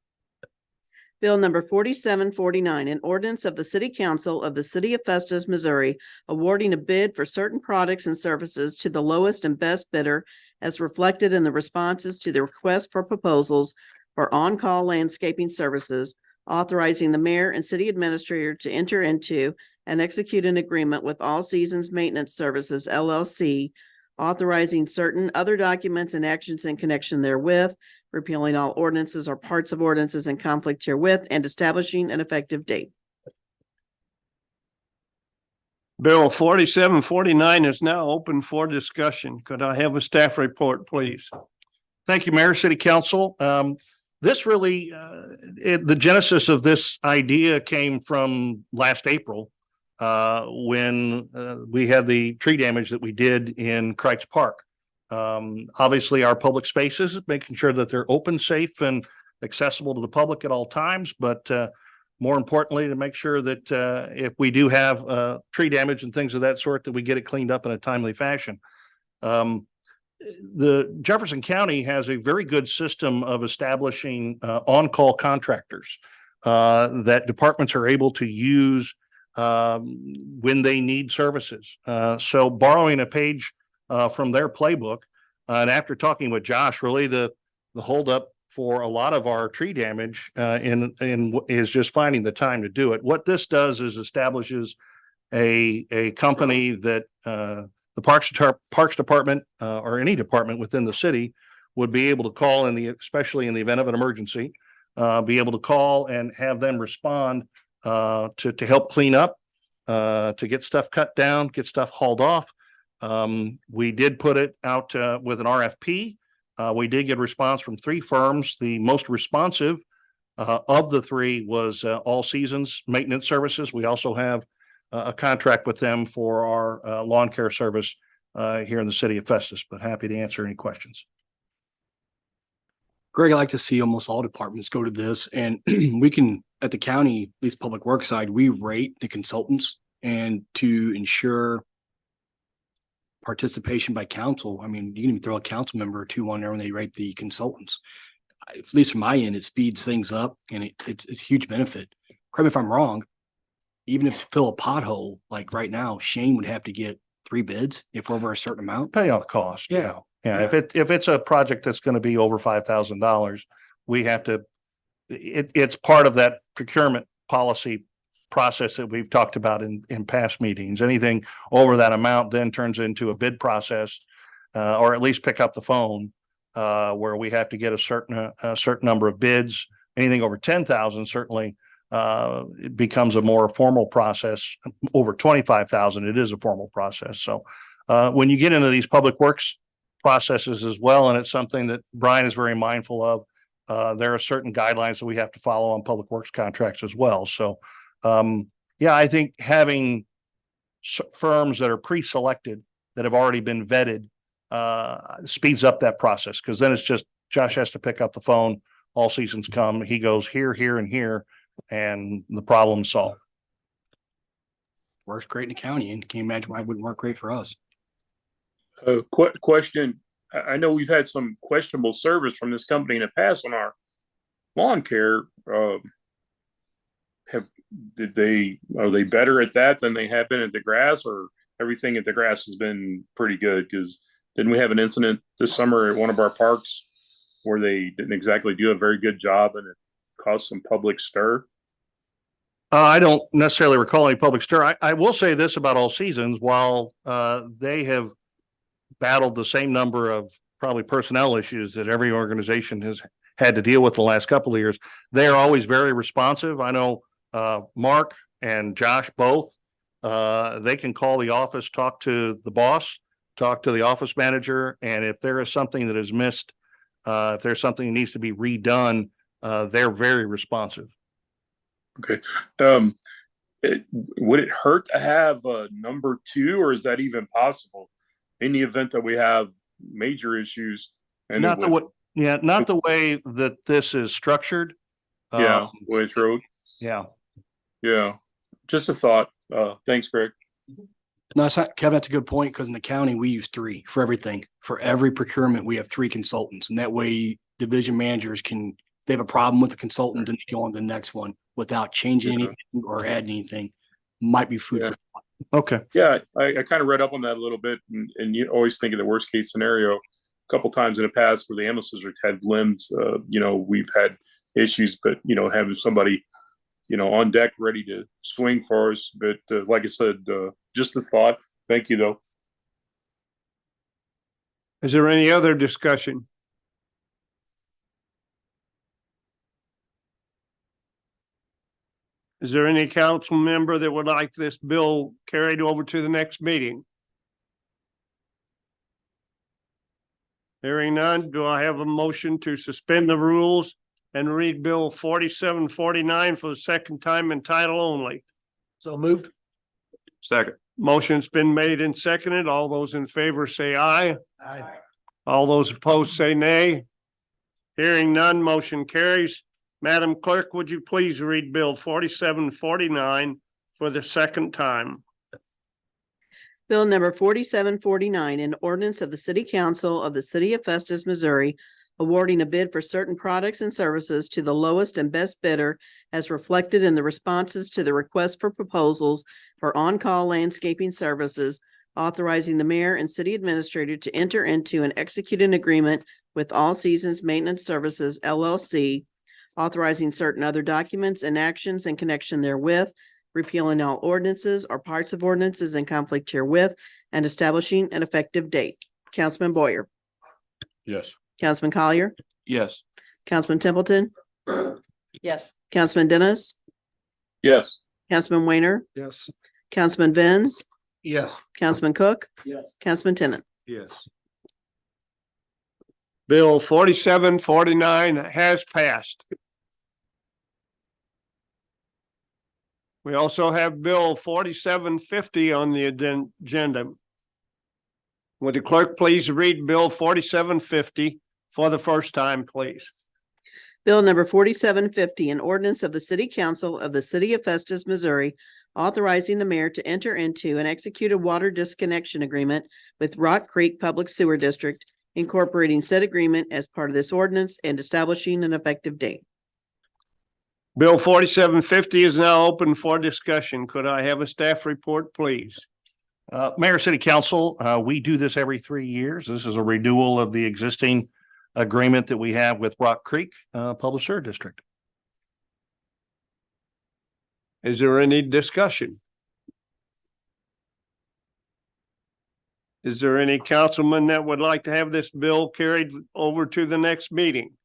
Bill number 4749, an ordinance of the City Council of the City of Festus, Missouri, awarding a bid for certain products and services to the lowest and best bidder as reflected in the responses to the request for proposals for on-call landscaping services, authorizing the mayor and city administrator to enter into and execute an agreement with All Seasons Maintenance Services LLC, authorizing certain other documents and actions in connection therewith, repealing all ordinances or parts of ordinances in conflict herewith, and establishing an effective date. Bill 4749 is now open for discussion. Could I have a staff report, please? Thank you, Mayor, City Council. This really, the genesis of this idea came from last April, when we had the tree damage that we did in Kreitz Park. Obviously, our public spaces, making sure that they're open, safe, and accessible to the public at all times, but more importantly, to make sure that if we do have tree damage and things of that sort, that we get it cleaned up in a timely fashion. The Jefferson County has a very good system of establishing on-call contractors that departments are able to use when they need services. So borrowing a page from their playbook, and after talking with Josh, really the holdup for a lot of our tree damage is just finding the time to do it. What this does is establishes a company that the Parks Department or any department within the city would be able to call especially in the event of an emergency, be able to call and have them respond to help clean up, to get stuff cut down, get stuff hauled off. We did put it out with an RFP. We did get a response from 3 firms. The most responsive of the 3 was All Seasons Maintenance Services. We also have a contract with them for our lawn care service here in the city of Festus, but happy to answer any questions. Greg, I like to see almost all departments go to this, and we can, at the county, at least public works side, we rate the consultants, and to ensure participation by council. I mean, you can even throw a council member or 2 on there when they rate the consultants. At least from my end, it speeds things up, and it's a huge benefit. Correct me if I'm wrong. Even if to fill a pothole, like right now, Shane would have to get 3 bids if we're over a certain amount. Depending on the cost. Yeah. Yeah. If it's a project that's going to be over $5,000, we have to, it's part of that procurement policy process that we've talked about in past meetings. Anything over that amount then turns into a bid process, or at least pick up the phone, where we have to get a certain number of bids. Anything over 10,000, certainly, it becomes a more formal process. Over 25,000, it is a formal process. So, when you get into these public works processes as well, and it's something that Brian is very mindful of, there are certain guidelines that we have to follow on public works contracts as well. So, yeah, I think having firms that are pre-selected, that have already been vetted, speeds up that process, because then it's just Josh has to pick up the phone. All Seasons come, he goes here, here, and here, and the problem's solved. Works great in the county, and can't imagine why it wouldn't work great for us. Question. I know we've had some questionable service from this company in the past on our lawn care. Are they better at that than they have been at the grass, or everything at the grass has been pretty good? Because didn't we have an incident this summer at one of our parks where they didn't exactly do a very good job and it caused some public stir? I don't necessarily recall any public stir. I will say this about All Seasons: while they have battled the same number of probably personnel issues that every organization has had to deal with the last couple of years, they are always very responsive. I know Mark and Josh both, they can call the office, talk to the boss, talk to the office manager, and if there is something that is missed, if there's something that needs to be redone, they're very responsive. Okay. Would it hurt to have a number 2, or is that even possible in the event that we have major issues? And not the way that this is structured. Yeah, Woods Road. Yeah. Yeah. Just a thought. Thanks, Greg. No, it's not, Kevin, that's a good point, because in the county, we use three for everything. For every procurement, we have three consultants, and that way division managers can, if they have a problem with the consultant, then they go on to the next one without changing anything or adding anything. Might be food for thought. Okay. Yeah, I kind of read up on that a little bit, and you always think of the worst case scenario. A couple times in the past where the ambulance district had limbs, we've had issues, but having somebody, on deck ready to swing for us. But like I said, just a thought. Thank you, though. Is there any other discussion? Is there any council member that would like this bill carried over to the next meeting? Hearing none, do I have a motion to suspend the rules and read Bill 4749 for the second time in title only? So moved. Second. Motion's been made and seconded. All those in favor say aye. Aye. All those opposed say nay. Hearing none, motion carries. Madam Clerk, would you please read Bill 4749 for the second time? Bill number 4749, an ordinance of the City Council of the City of Festus, Missouri, awarding a bid for certain products and services to the lowest and best bidder as reflected in the responses to the request for proposals for on-call landscaping services, authorizing the mayor and city administrator to enter into and execute an agreement with All Seasons Maintenance Services, LLC, authorizing certain other documents and actions in connection therewith, repealing all ordinances or parts of ordinances in conflict herewith, and establishing an effective date. Councilman Boyer, Yes. Councilman Collier, Yes. Councilman Templeton, Yes. Councilman Dennis, Yes. Councilman Weiner, Yes. Councilman Venz, Yes. Councilman Cook, Yes. Councilman Tennant. Yes. Bill 4749 has passed. We also have Bill 4750 on the agenda. Would the clerk please read Bill 4750 for the first time, please? Bill number 4750, an ordinance of the City Council of the City of Festus, Missouri, authorizing the mayor to enter into and execute a water disconnection agreement with Rock Creek Public Sewer District, incorporating said agreement as part of this ordinance and establishing an effective date. Bill 4750 is now open for discussion. Could I have a staff report, please? Mayor, City Council, we do this every 3 years. This is a renewal of the existing agreement that we have with Rock Creek Public Sewer District. Is there any discussion? Is there any councilman that would like to have this bill carried over to the next meeting?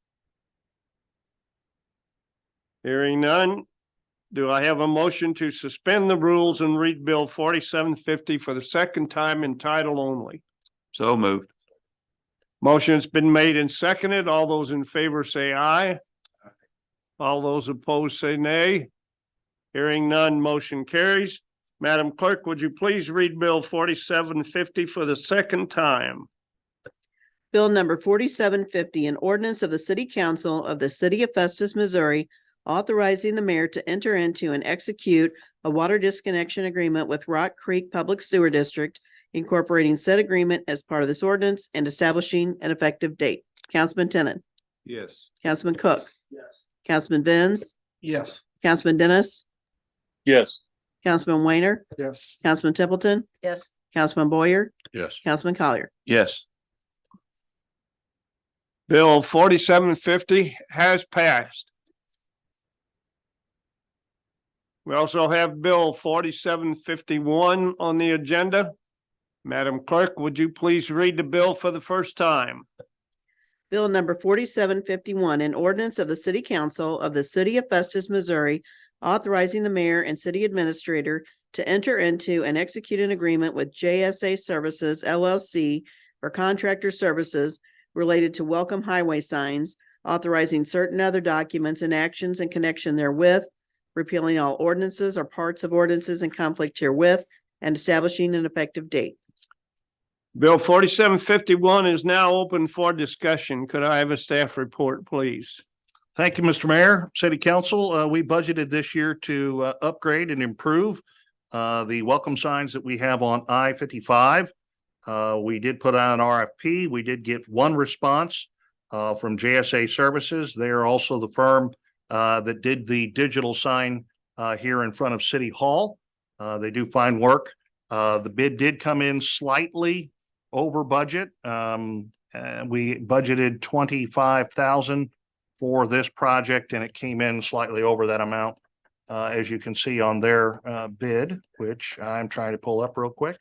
Hearing none, do I have a motion to suspend the rules and read Bill 4750 for the second time in title only? So moved. Motion's been made and seconded. All those in favor say aye. All those opposed say nay. Hearing none, motion carries. Madam Clerk, would you please read Bill 4750 for the second time? Bill number 4750, an ordinance of the City Council of the City of Festus, Missouri, authorizing the mayor to enter into and execute a water disconnection agreement with Rock Creek Public Sewer District, incorporating said agreement as part of this ordinance and establishing an effective date. Councilman Tennant, Yes. Councilman Cook, Yes. Councilman Venz, Yes. Councilman Dennis, Yes. Councilman Weiner, Yes. Councilman Templeton, Yes. Councilman Boyer, Yes. Councilman Collier. Yes. Bill 4750 has passed. We also have Bill 4751 on the agenda. Madam Clerk, would you please read the bill for the first time? Bill number 4751, an ordinance of the City Council of the City of Festus, Missouri, authorizing the mayor and city administrator to enter into and execute an agreement with JSA Services, LLC, for contractor services related to welcome highway signs, authorizing certain other documents and actions in connection therewith, repealing all ordinances or parts of ordinances in conflict herewith, and establishing an effective date. Bill 4751 is now open for discussion. Could I have a staff report, please? Thank you, Mr. Mayor. City Council, we budgeted this year to upgrade and improve the welcome signs that we have on I-55. We did put out an RFP. We did get one response from JSA Services. They are also the firm that did the digital sign here in front of City Hall. They do fine work. The bid did come in slightly over budget. We budgeted 25,000 for this project, and it came in slightly over that amount. As you can see on their bid, which I'm trying to pull up real quick.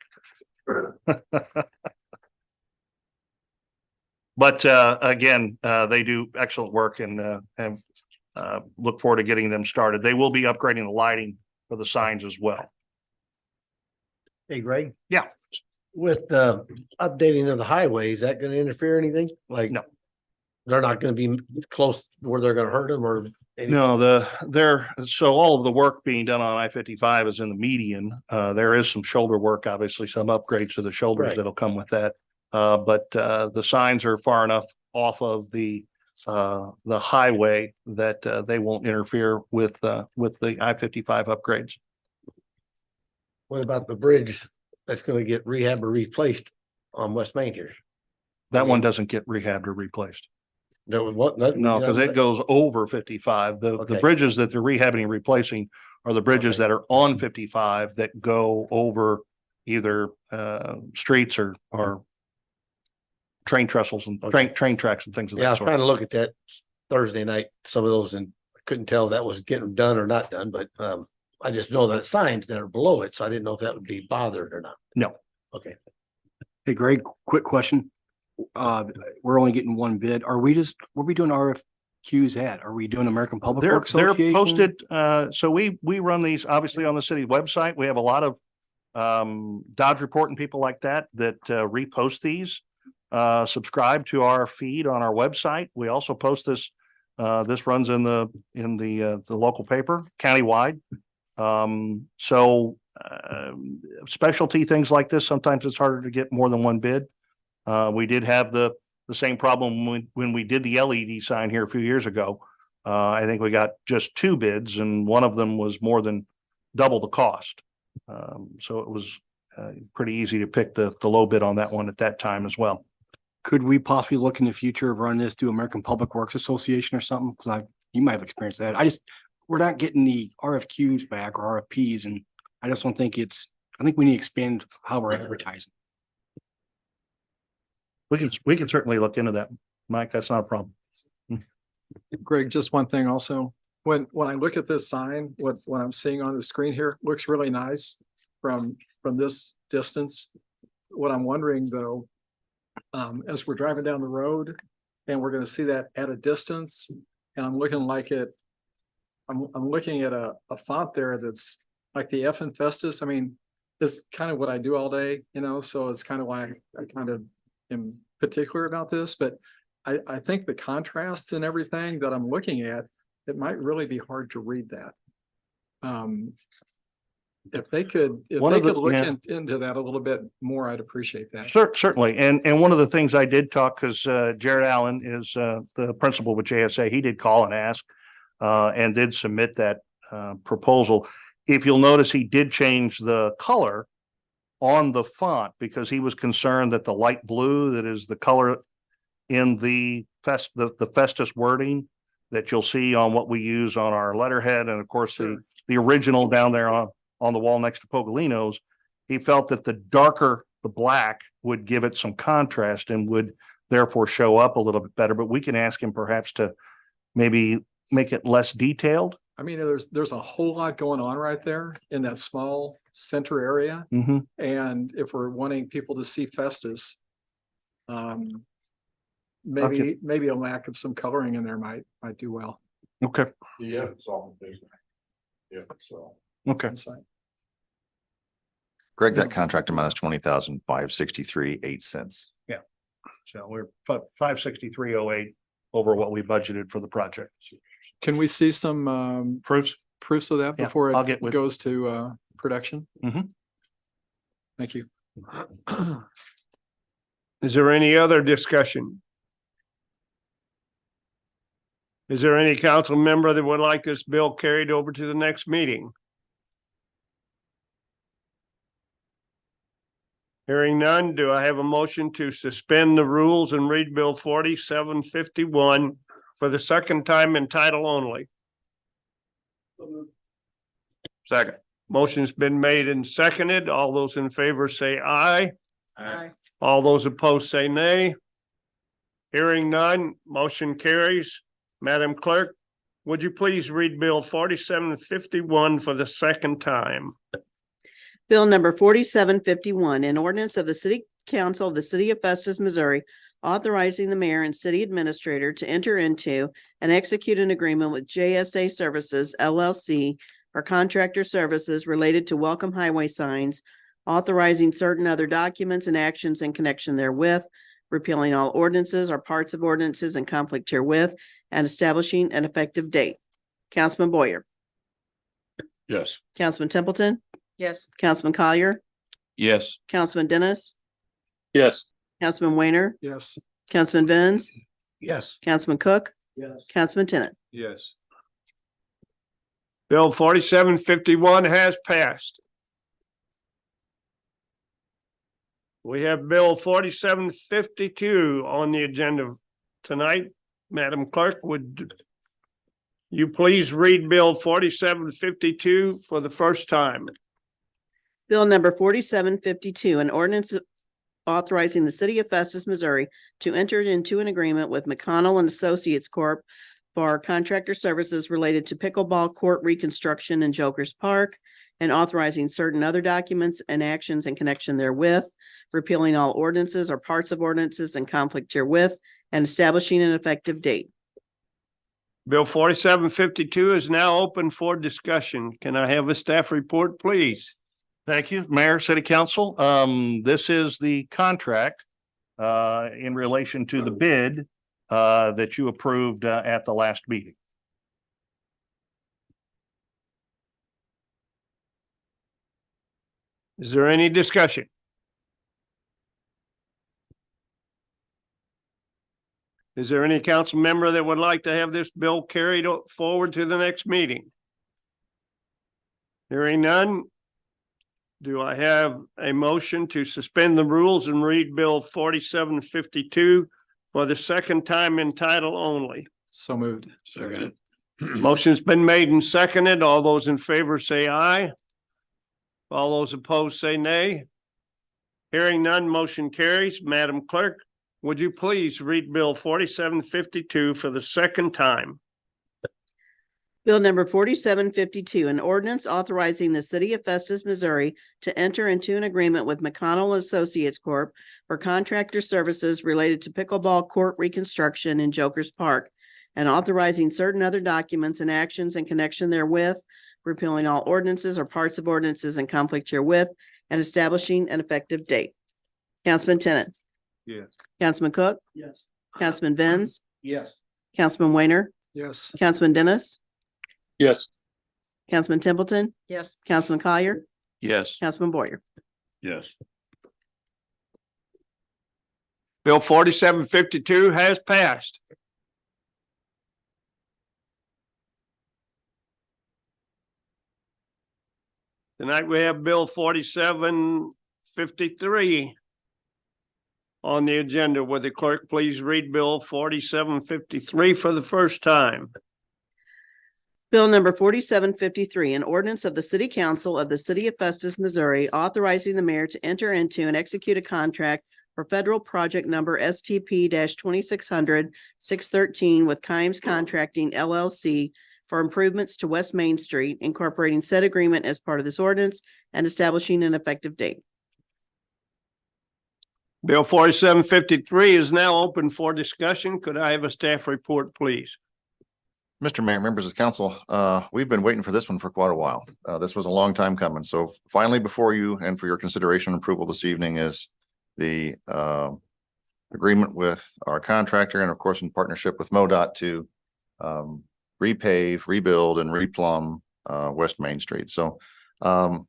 But again, they do excellent work and look forward to getting them started. They will be upgrading the lighting for the signs as well. Hey, Greg. Yeah. With the updating of the highway, is that gonna interfere anything? Like, No. They're not gonna be close where they're gonna hurt them or? No, so all of the work being done on I-55 is in the median. There is some shoulder work, obviously some upgrades to the shoulders Right. that'll come with that. But the signs are far enough off of the highway that they won't interfere with the I-55 upgrades. What about the bridge that's gonna get rehab or replaced on West Main here? That one doesn't get rehabbed or replaced. There was what? No, because it goes over 55. The Okay. bridges that they're rehabbing and replacing are the bridges that are on 55 that go over either streets or train trestles and train tracks and things of Yeah, I that was sort. trying to look at that Thursday night, some of those, and I couldn't tell if that was getting done or not done, but I just know that signs that are below it, so I didn't know if that would be bothered or not. No. Okay. Hey, Greg, quick question. We're only getting one bid. Where are we doing RFQs at? Are we doing American Public They're Works Association? posted. So we run these obviously on the city website. We have a lot of Dodge Report and people like that repost these. Subscribe to our feed on our website. We also post this. This runs in the local paper countywide. Specialty things like this, sometimes it's harder to get more than one bid. We did have the same problem when we did the LED sign here a few years ago. I think we got just 2 bids and one of them was more than double the cost. So it was pretty easy to pick the low bid on that one at that time as well. Could we possibly look in the future of running this through American Public Works Association or something? Because you might have experienced that. We're not getting the RFQs back or RFPs, and I just don't think I think we need to expand how we're advertising. We can certainly look into that, Mike. That's not a problem. Greg, just one thing also, when I look at this sign, what I'm seeing on the screen here looks really nice from this distance. What I'm wondering though, as we're driving down the road and we're gonna see that at a distance, and I'm looking at a font there that's like the F in Festus. I mean, it's kind of what I do all day, so it's kind of why I kind of am particular about this, but I think the contrasts and everything that I'm looking at, it might really be hard to read that. If they could look into that a little bit more, I'd appreciate that. Certainly. And one of the things I did talk, because Jared Allen is the principal with JSA, he did call and ask and did submit that proposal. If you'll notice, he did change the color on the font because he was concerned that the light blue that is the color in the Festus wording that you'll see on what we use on our letterhead, and of course the original down there on the wall next to Pogolino's, he felt that the black would give it some contrast and would therefore show up a little bit better. But we can ask him perhaps to maybe make it less detailed. I mean, there's a whole lot going on right there in that small center area. Mm-hmm. And if we're wanting people to see Festus, maybe a lack of some coloring in there might do well. Okay. Yeah, it's all. Yeah, so. Okay. Greg, that contract amount is $20,563.08. Yeah. So we're 563.08 over what we budgeted for the project. Can we see some proofs of that before it goes to production? Mm-hmm. Thank you. Is there any other discussion? Is there any council member that would like this bill carried over to the next meeting? Hearing none, do I have a motion to suspend the rules and read Bill 4751 for the second time in title only? Second. Motion's been made and seconded. All those in favor say aye. Aye. All those opposed say nay. Hearing none, motion carries. Madam Clerk, would you please read Bill 4751 for the second time? Bill number 4751, an ordinance of the City Council of the City of Festus, Missouri, authorizing the mayor and city administrator to enter into and execute an agreement with JSA Services LLC for contractor services related to welcome highway signs, authorizing certain other documents and actions in connection therewith, repealing all ordinances or parts of ordinances in conflict herewith, and establishing an effective date. Councilman Boyer, Yes. Councilman Templeton, Yes. Councilman Collier, Yes. Councilman Dennis, Yes. Councilman Weiner, Yes. Councilman Vins, Yes. Councilman Cook, Yes. Councilman Tennant. Yes. Bill 4751 has passed. We have Bill 4752 on the agenda tonight. Madam Clerk, would you please read Bill 4752 for the first time? Bill number 4752, an ordinance authorizing the city of Festus, Missouri to enter into an agreement with McConnell and Associates Corp. For contractor services related to pickleball court reconstruction in Jokers Park, and authorizing certain other documents and actions in connection therewith, repealing all ordinances or parts of ordinances in conflict herewith, and establishing an effective date. Bill 4752 is now open for discussion. Can I have a staff report, please? Thank you, Mayor, City Council. This is the contract in relation to the bid that you approved at the last meeting. Is there any discussion? Is there any council member that would like to have this bill carried forward to the next meeting? Hearing none. Do I have a motion to suspend the rules and read Bill 4752 for the second time in title only? So moved. Second. Motion's been made and seconded. All those in favor say aye. All those opposed say nay. Hearing none, motion carries. Madam Clerk, would you please read Bill 4752 for the second time? Bill number 4752, an ordinance authorizing the city of Festus, Missouri to enter into an agreement with McConnell Associates Corp. For contractor services related to pickleball court reconstruction in Jokers Park, and authorizing certain other documents and actions in connection therewith, repealing all ordinances or parts of ordinances in conflict herewith, and establishing an effective date. Councilman Tennant. Yes. Councilman Cook, Yes. Councilman Vins, Yes. Councilman Weiner, Yes. Councilman Dennis, Yes. Councilman Templeton, Yes. Councilman Collier, Yes. Councilman Boyer. Yes. Bill 4752 has passed. Tonight we have Bill 4753 on the agenda. Would the clerk please read Bill 4753 for the first time? Bill number 4753, an ordinance of the City Council of the City of Festus, Missouri, authorizing the mayor to enter into and execute a contract for federal project number STP 2600-613 with Kimes Contracting LLC for improvements to West Main Street, incorporating said agreement as part of this ordinance and establishing an effective date. Bill 4753 is now open for discussion. Could I have a staff report, please? Mr. Mayor, members of the council, we've been waiting for this one for quite a while. This was a long time coming. So finally before you and for your consideration and approval this evening is the agreement with our contractor and of course in partnership with MoDOT to repave, rebuild and replumb West Main Street. So the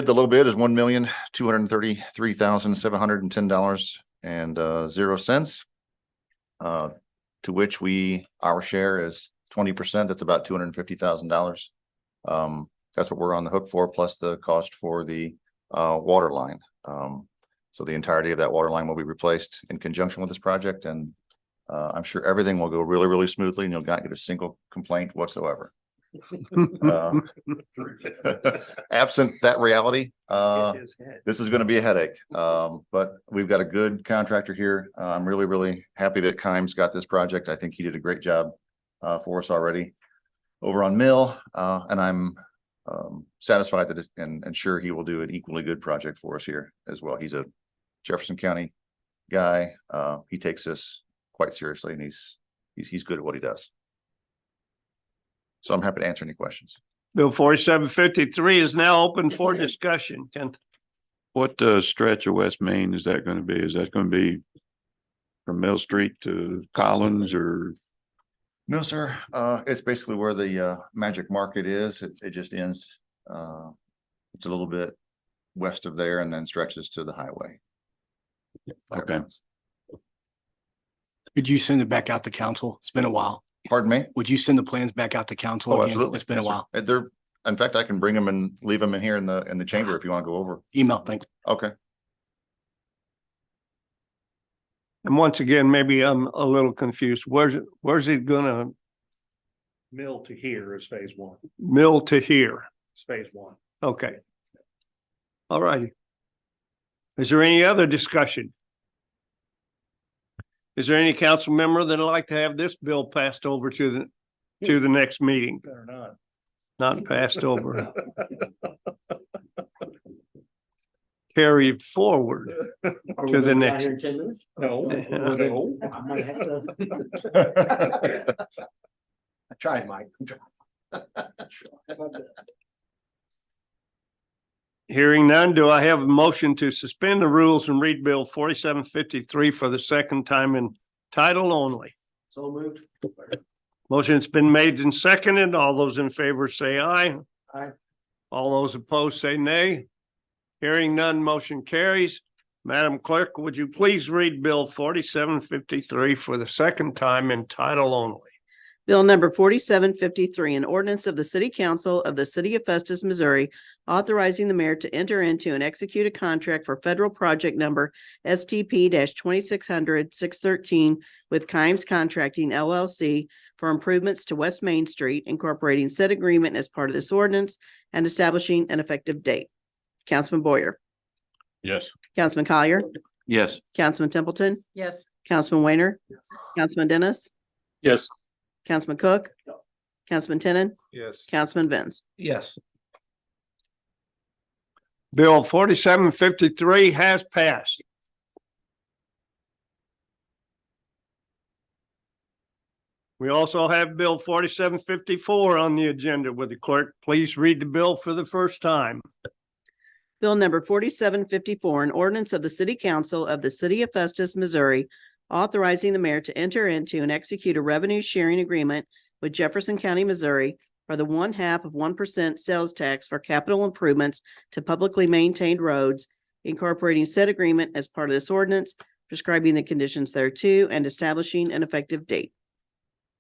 low bid is $1,233,710.00. To which our share is 20%. That's about $250,000. That's what we're on the hook for, plus the cost for the water line. So the entirety of that water line will be replaced in conjunction with this project, and I'm sure everything will go really, really smoothly, and you'll not get a single complaint whatsoever. Absent that reality, this is going to be a headache. But we've got a good contractor here. I'm really, really happy that Kimes got this project. I think he did a great job for us already over on Mill, and I'm satisfied that and sure he will do an equally good project for us here as well. He's a Jefferson County guy. He takes this quite seriously, and he's good at what he does. So I'm happy to answer any questions. Bill 4753 is now open for discussion. Kent? What stretch of West Main is that going to be? Is that going to be from Mill Street to Collins, or? No, sir. It's basically where the Magic Market is. It just ends. It's a little bit west of there and then stretches to the highway. Okay. Could you send it back out to council? It's been a while. Pardon me? Would you send the plans back out to council? Oh, again? absolutely. It's been a Yes, sir. while. They're, in fact, I can bring them and leave them in here in the chamber if you want to go over. Email, thanks. Okay. And once again, maybe I'm a little confused. Where's it gonna Mill to here is phase one. mill to here? It's phase one. Okay. All righty. Is there any other discussion? Is there any council member that'd like to have this bill passed over to the next meeting? Better not. Not passed over. Carried forward to the next. No. No. I might have to. I tried, Mike. Hearing none, do I have a motion to suspend the rules and read Bill 4753 for the second time in title only? So moved. Motion's been made and seconded. All those in favor say aye. Aye. All those opposed say nay. Hearing none, motion carries. Madam Clerk, would you please read Bill 4753 for the second time in title only? Bill number 4753, an ordinance of the City Council of the City of Festus, Missouri, authorizing the mayor to enter into and execute a contract for federal project number STP-2600-613 with Kimes Contracting LLC for improvements to West Main Street, incorporating said agreement as part of this ordinance and establishing an effective date. Councilman Boyer, Yes. Councilman Collier, Yes. Councilman Templeton, Yes. Councilman Weiner, Councilman Dennis, Yes. Councilman Cook, Councilman Tenon, Yes. Councilman Benz. Yes. Bill 4753 has passed. We also have Bill 4754 on the agenda. Would the clerk please read the bill for the first time? Bill number 4754, an ordinance of the City Council of the City of Festus, Missouri, authorizing the mayor to enter into and execute a revenue sharing agreement with Jefferson County, Missouri for the 0.5% sales tax for capital improvements to publicly maintained roads, incorporating said agreement as part of this ordinance, prescribing the conditions thereto, and establishing an effective date.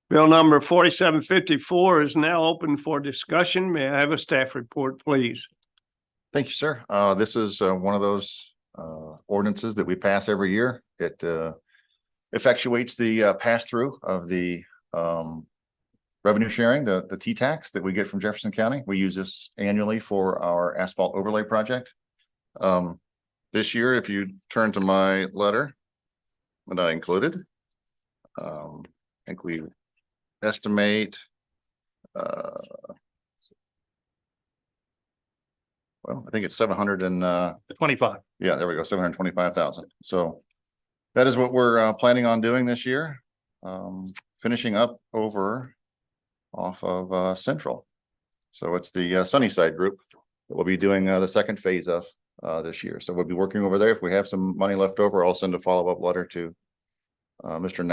Bill number 4754 is now open for discussion. May I have a staff report, please? Thank you, sir. This is one of those ordinances that we pass every year. It effectuates the pass-through of the revenue sharing, the T-tax that we get from Jefferson County. We use this annually for our asphalt overlay project. This year, if you turn to my letter that I included, I think we estimate well, I think it's 725. Yeah, there we go, 725,000. So that is what we're planning on doing this year. Finishing up over off of Central. So it's the Sunnyside group that we'll be doing the second phase of this year. So we'll be working over there. If we have some money left over, I'll send a follow-up letter to Mr.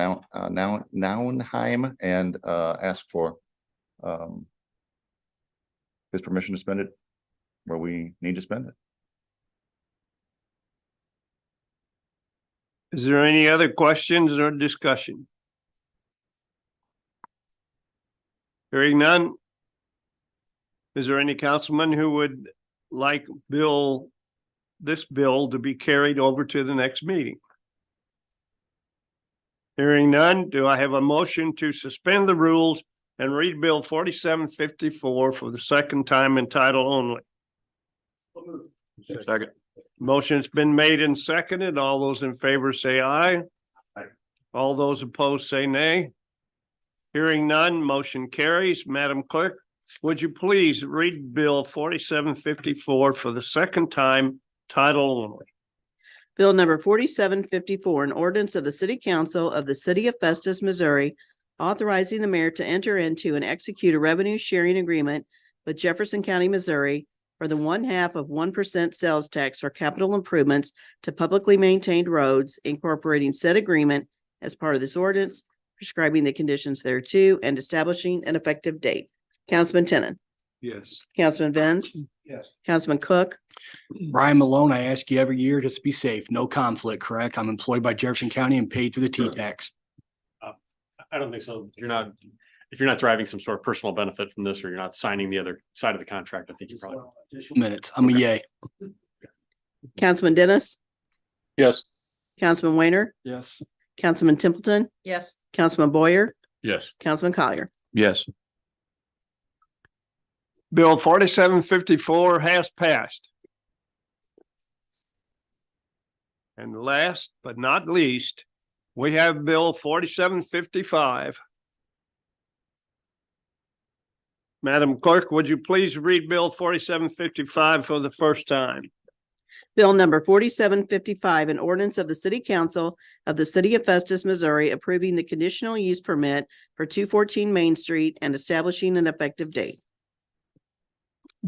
Naunheim and ask for his permission to spend it where we need to spend it. Is there any other questions or discussion? Hearing none. Is there any councilman who would like Bill this bill to be carried over to the next meeting? Hearing none, do I have a motion to suspend the rules and read Bill 4754 for the second time in title only? Second. Motion's been made and seconded. All those in favor say aye. All those opposed say nay. Hearing none, motion carries. Madam Clerk, would you please read Bill 4754 for the second time, title only? Bill number 4754, an ordinance of the City Council of the City of Festus, Missouri, authorizing the mayor to enter into and execute a revenue sharing agreement with Jefferson County, Missouri for the 1/2 of 1% sales tax for capital improvements to publicly maintained roads, incorporating said agreement as part of this ordinance, prescribing the conditions thereto, and establishing an effective date. Councilman Tenen. Yes. Councilman Benz. Yes. Councilman Cook. Brian Malone, I ask you every year just to be safe. No conflict, correct? I'm employed by Jefferson County and paid through the T-tax. I don't think so. If you're not deriving some sort of personal benefit from this, or you're not signing the other side of the contract, I think you probably. Minutes. I'm a yay. Councilman Dennis. Yes. Councilman Weiner. Yes. Councilman Templeton. Yes. Councilman Boyer. Yes. Councilman Collier. Yes. Bill 4754 has passed. And last but not least, we have Bill 4755. Madam Clerk, would you please read Bill 4755 for the first time? Bill number 4755, an ordinance of the City Council of the City of Festus, Missouri, approving the conditional use permit for 214 Main Street and establishing an effective date.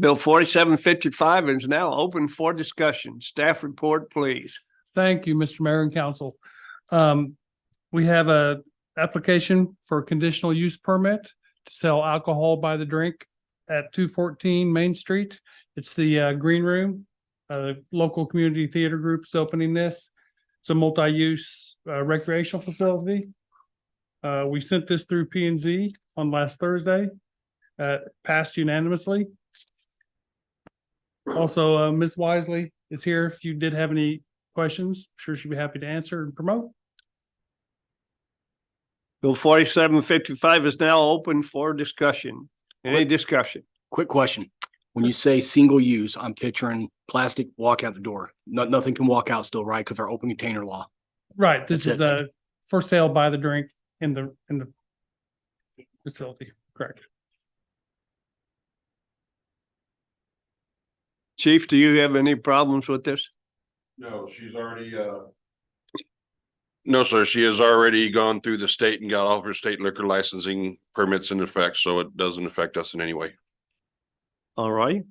Bill 4755 is now open for discussion. Staff report, please. Thank you, Mr. Mayor and Council. We have a application for a conditional use permit to sell alcohol by the drink at 214 Main Street. It's the Green Room. Local community theater group is opening this. It's a multi-use recreational facility. We sent this through P&Z on last Thursday. Passed unanimously. Also, Ms. Wisely is here. If you did have any questions, I'm sure she'd be happy to answer and promote. Bill 4755 is now open for discussion. Any discussion? Quick question. When you say single use, I'm picturing plastic walk out the door. Nothing can walk out still, right? Because our open container law. Right. This That's is it. for sale by the drink in the facility. Correct. Chief, do you have any problems with this? No, she's already, no, sir, she has already gone through the state and got all of her state liquor licensing permits in effect, so it doesn't affect us in any way. All right.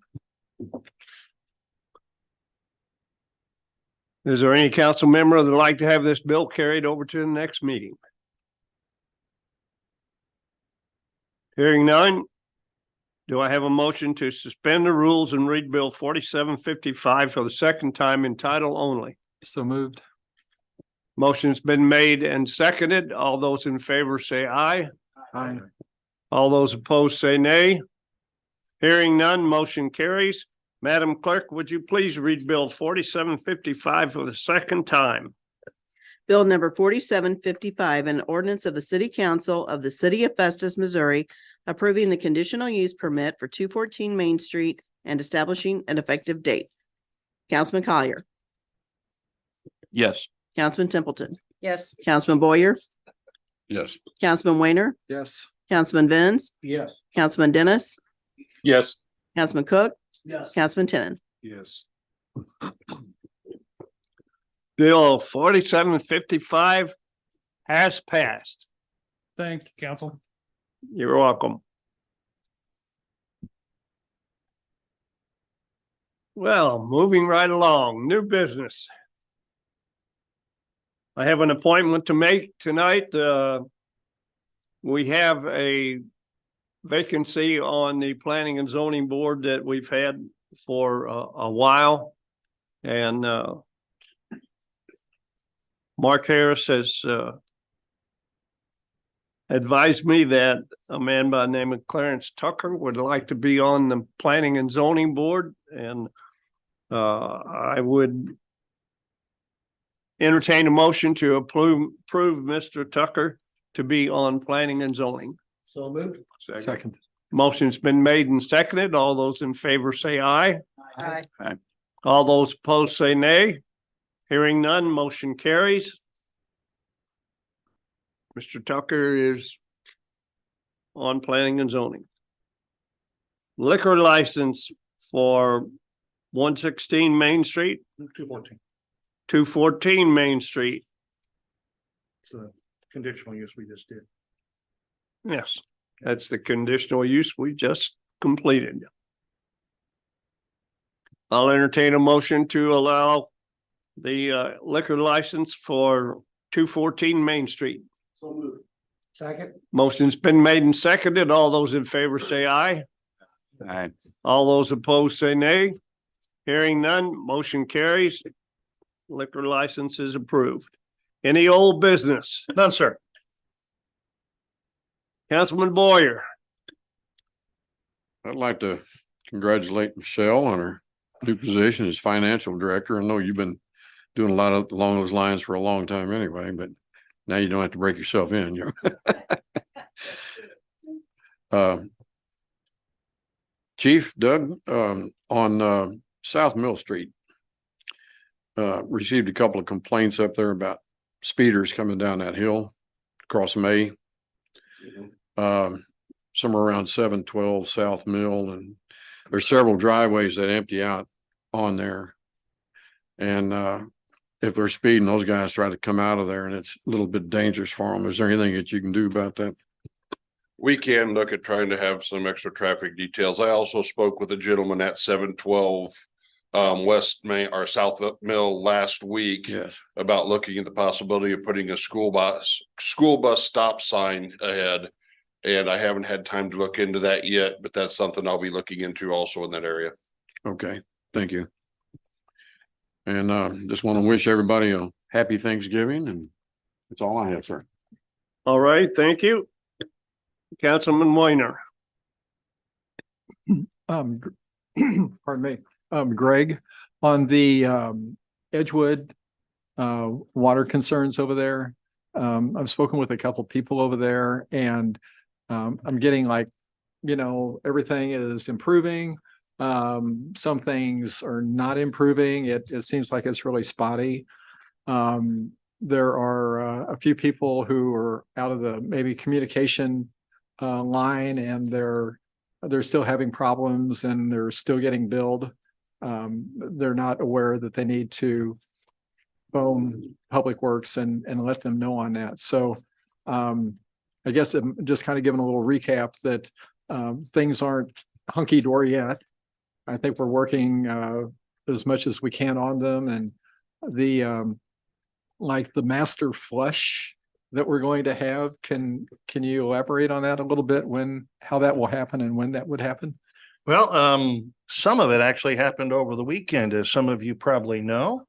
Is there any council member that would like to have this bill carried over to the next meeting? Hearing none, do I have a motion to suspend the rules and read Bill 4755 for the second time in title only? So moved. Motion's been made and seconded. All those in favor say aye. Aye. All those opposed say nay. Hearing none, motion carries. Madam Clerk, would you please read Bill 4755 for the second time? Bill number 4755, an ordinance of the City Council of the City of Festus, Missouri, approving the conditional use permit for 214 Main Street and establishing an effective date. Councilman Collier. Yes. Councilman Templeton. Yes. Councilman Boyer. Yes. Councilman Weiner. Yes. Councilman Benz. Yes. Councilman Dennis. Yes. Councilman Cook. Yes. Councilman Tenen. Yes. Bill 4755 has passed. Thank you, council. You're welcome. Well, moving right along, new business. I have an appointment to make tonight. We have a vacancy on the Planning and Zoning Board that we've had for a while. And Mark Harris has advised me that a man by the name of Clarence Tucker would like to be on the Planning and Zoning Board. And I would entertain a motion to approve Mr. Tucker to be on planning and zoning. So moved. Second. Motion's been made and seconded. All those in favor say aye. Aye. All those opposed say nay. Hearing none, motion carries. Mr. Tucker is on planning and zoning. Liquor license for 116 Main Street, 214. 214 Main Street. It's a conditional use we just did. Yes, that's the conditional use we just completed. I'll entertain a motion to allow the liquor license for 214 Main Street. So moved. Second. Motion's been made and seconded. All those in favor say aye. Aye. All those opposed say nay. Hearing none, motion carries. Liquor license is approved. Any old business? None, sir. Councilman Boyer. I'd like to congratulate Michelle on her new position as financial director. I know you've been doing a lot of along those lines for a long time anyway, but now you don't have to break yourself in. You know? Chief Doug, on South Mill Street, received a couple of complaints up there about speeders coming down that hill across May. Somewhere around 712 South Mill, and there's several driveways that empty out on there. And if they're speeding, those guys try to come out of there, and it's a little bit dangerous for them. Is there anything that you can do about that? We can look at trying to have some extra traffic details. I also spoke with a gentleman at 712 West Main or South Mill last week. Yes. About looking at the possibility of putting a school bus stop sign ahead. And I haven't had time to look into that yet, but that's something I'll be looking into also in that area. Okay, thank you. And just want to wish everybody a happy Thanksgiving, and that's all I have, sir. All right, thank you. Councilman Weiner. Pardon me, Greg, on the Edgewood water concerns over there. I've spoken with a couple people over there, and I'm getting like, everything is improving. Some things are not improving. It seems like it's really spotty. There are a few people who are out of the maybe communication line, and they're still having problems, and they're still getting billed. They're not aware that they need to phone Public Works and let them know on that. So I guess I'm just kind of giving a little recap that things aren't hunky-dory yet. I think we're working as much as we can on them, and the like the master flush that we're going to have. Can you elaborate on that a little bit, how that will happen and when that would happen? Well, some of it actually happened over the weekend, as some of you probably know,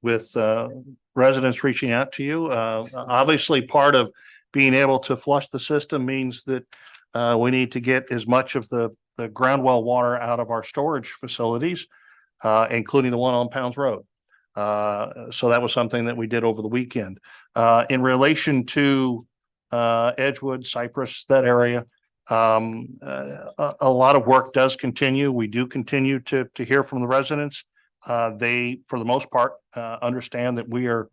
with residents reaching out to you. Obviously, part of being able to flush the system means that we need to get as much of the ground well water out of our storage facilities, including the one on Pounds Road. So that was something that we did over the weekend. In relation to Edgewood, Cypress, that area, a lot of work does continue. We do continue to hear from the residents. They, for the most part, understand that we are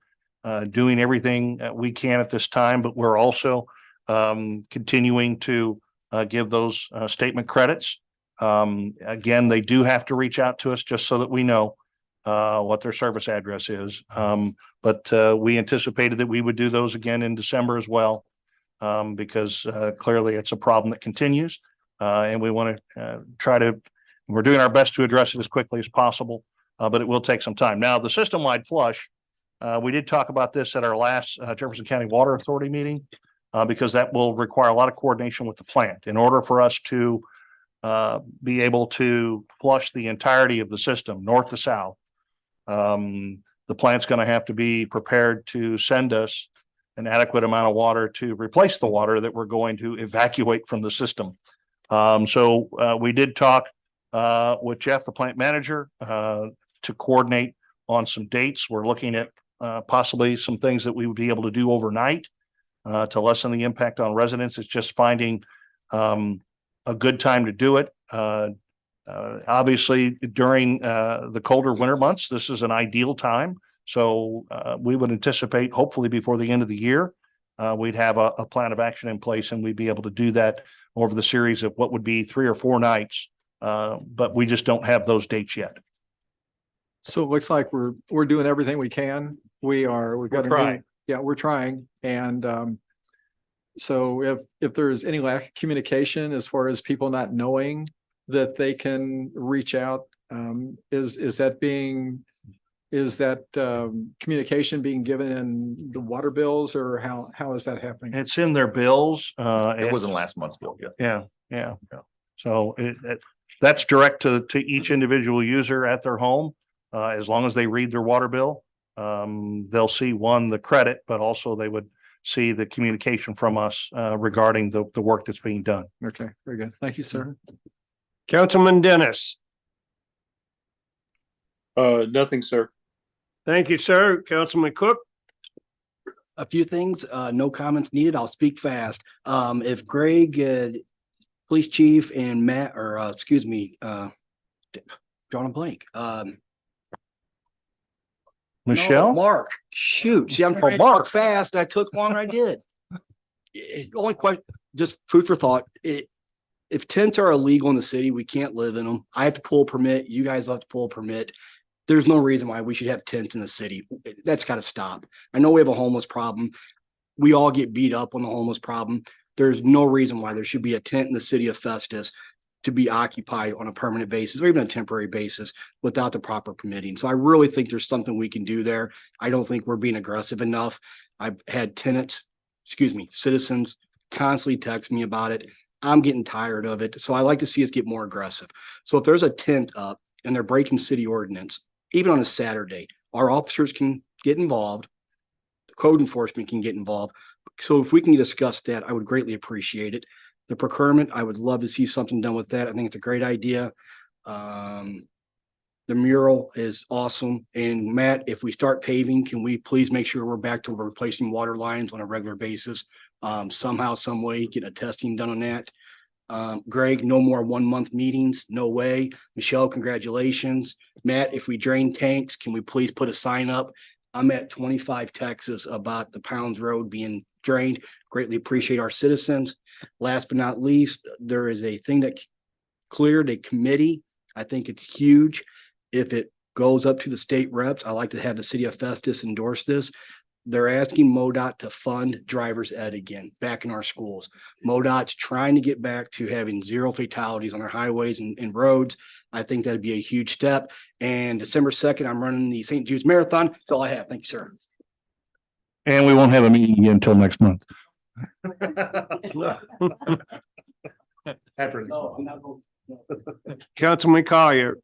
doing everything that we can at this time, but we're also continuing to give those statement credits. Again, they do have to reach out to us just so that we know what their service address is. But we anticipated that we would do those again in December as well, because clearly it's a problem that continues. And we want to we're doing our best to address it as quickly as possible, but it will take some time. Now, the system-wide flush, we did talk about this at our last Jefferson County Water Authority meeting, because that will require a lot of coordination with the plant. In order for us to be able to flush the entirety of the system, north to south, the plant's going to have to be prepared to send us an adequate amount of water to replace the water that we're going to evacuate from the system. So we did talk with Jeff, the plant manager, to coordinate on some dates. We're looking at possibly some things that we would be able to do overnight to lessen the impact on residents. It's just finding a good time to do it. Obviously, during the colder winter months, this is an ideal time. So we would anticipate, hopefully before the end of the year, we'd have a plan of action in place, and we'd be able to do that over the series of what would be 3 or 4 nights. But we just don't have those dates yet. So it looks like we're doing everything we can. We've got trying. we're trying. And so if there's any lack of communication as far as people not knowing that they can reach out, is that communication being given in the water bills, or how is that happening? It's in their bills. It wasn't last month's bill yet. Yeah. So that's direct to each individual user at their home. As long as they read their water bill, they'll see the credit, but also they would see the communication from us regarding the work that's being done. Okay, very good. Thank you, sir. Councilman Dennis. Nothing, sir. Thank you, sir. Councilman Cook. A few things, no comments needed. I'll speak fast. If Greg, police chief, and Matt, or excuse me, drawing a blank. Michelle? No, Mark, shoot. See, I'm trying to talk fast. I took longer. I did. Only question, just food for thought. If tents are illegal in the city, we can't live in them. I have to pull a permit. You guys have to pull a permit. There's no reason why we should have tents in the city. That's got to stop. I know we have a homeless problem. We all get beat up on the homeless problem. There's no reason why there should be a tent in the city of Festus to be occupied on a permanent basis or even a temporary basis without the proper permitting. So I really think there's something we can do there. I don't think we're being aggressive enough. I've had citizens constantly text me about it. I'm getting tired of it. So I like to see us get more aggressive. So if there's a tent up and they're breaking city ordinance, even on a Saturday, our officers can get involved. Code enforcement can get involved. So if we can discuss that, I would greatly appreciate it. The procurement, I would love to see something done with that. I think it's a great idea. The mural is awesome. And Matt, if we start paving, can we please make sure we're back to replacing water lines on a regular basis? Somehow, some way, get a testing done on that. Greg, no more 1 month meetings. No way. Michelle, congratulations. Matt, if we drain tanks, can we please put a sign up? I'm at 25 Texas about the Pounds Road being drained. Greatly appreciate our citizens. Last but not least, there is a thing that cleared a committee. I think it's huge. If it goes up to the state reps, I like to have the city of Festus endorse this. They're asking MoDOT to fund driver's ed again, back in our schools. MoDOT's trying to get back to having 0 fatalities on our highways and roads. I think that'd be a huge step. And December 2nd, I'm running the St. Jude's Marathon. That's all I have. Thank you, sir. And we won't have a meeting again until next month. Councilman Collier.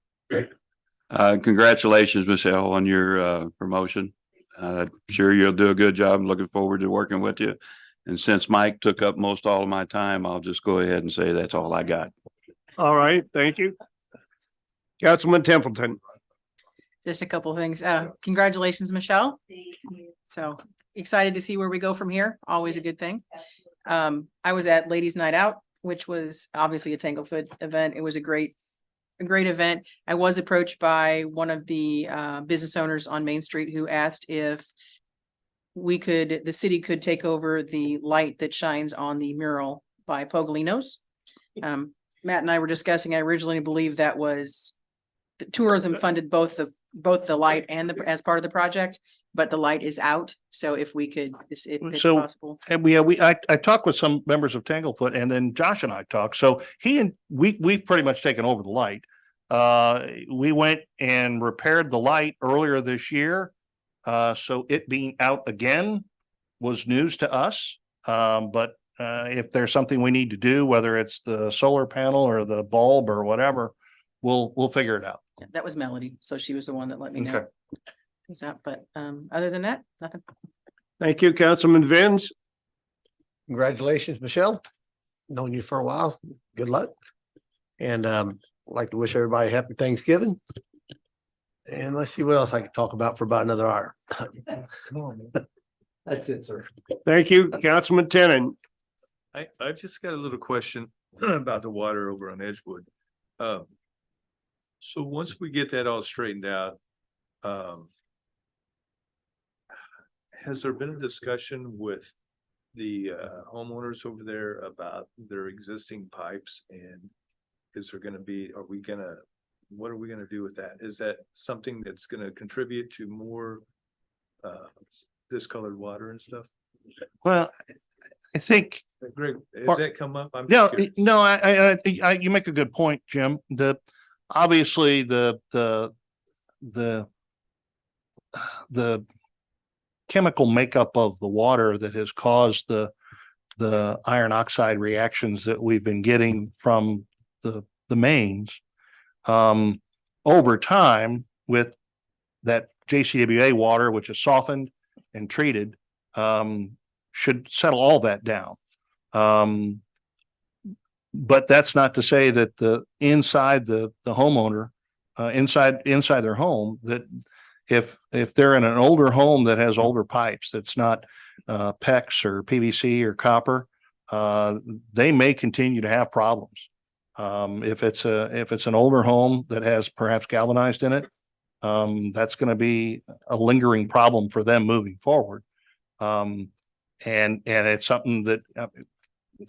Congratulations, Michelle, on your promotion. Sure you'll do a good job. I'm looking forward to working with you. And since Mike took up most all of my time, I'll just go ahead and say that's all I got. All right, thank you. Councilman Templeton. Just a couple of things. Congratulations, Michelle. So excited to see where we go from here. Always a good thing. I was at Ladies Night Out, which was obviously a Tanglefoot event. It was a great event. I was approached by one of the business owners on Main Street who asked if the city could take over the light that shines on the mural by Pogolinos. Matt and I were discussing, I originally believed that was the tourism funded both the light and as part of the project, but the light is out. So if we could, if it's possible. And I talked with some members of Tanglefoot, and then Josh and I talked. So we've pretty much taken over the light. We went and repaired the light earlier this year. So it being out again was news to us. But if there's something we need to do, whether it's the solar panel or the bulb or whatever, we'll figure it out. Yeah, that was Melody. So she was the one that let me know. Okay. But other than that, nothing. Thank you, Councilman Vins. Congratulations, Michelle. Known you for a while. Good luck. And I'd like to wish everybody happy Thanksgiving. And let's see what else I can talk about for about another hour. That's it, sir. Thank you, Councilman Tenen. I just got a little question about the water over on Edgewood. So once we get that all straightened out, has there been a discussion with the homeowners over there about their existing pipes? And is there gonna be, what are we gonna do with that? Is that something that's gonna contribute to more discolored water and stuff? Well, I think. Greg, has that come up? I'm No, just curious. no, I, you make a good point, Jim. Obviously the chemical makeup of the water that has caused the iron oxide reactions that we've been getting from the mains, over time with that JCWA water, which is softened and treated, should settle all that down. But that's not to say that the inside the homeowner, inside their home, that if they're in an older home that has older pipes, that's not PEX or PVC or copper, they may continue to have problems. If it's an older home that has perhaps galvanized in it, that's going to be a lingering problem for them moving forward. And it's something that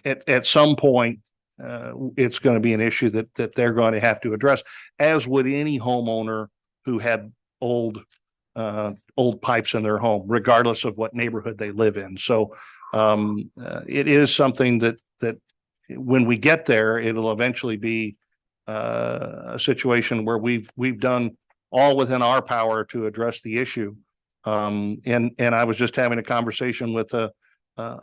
at some point it's going to be an issue that they're going to have to address, as would any homeowner who had old pipes in their home, regardless of what neighborhood they live in. So it is something that when we get there, it'll eventually be a situation where we've done all within our power to address the issue. And I was just having a conversation with a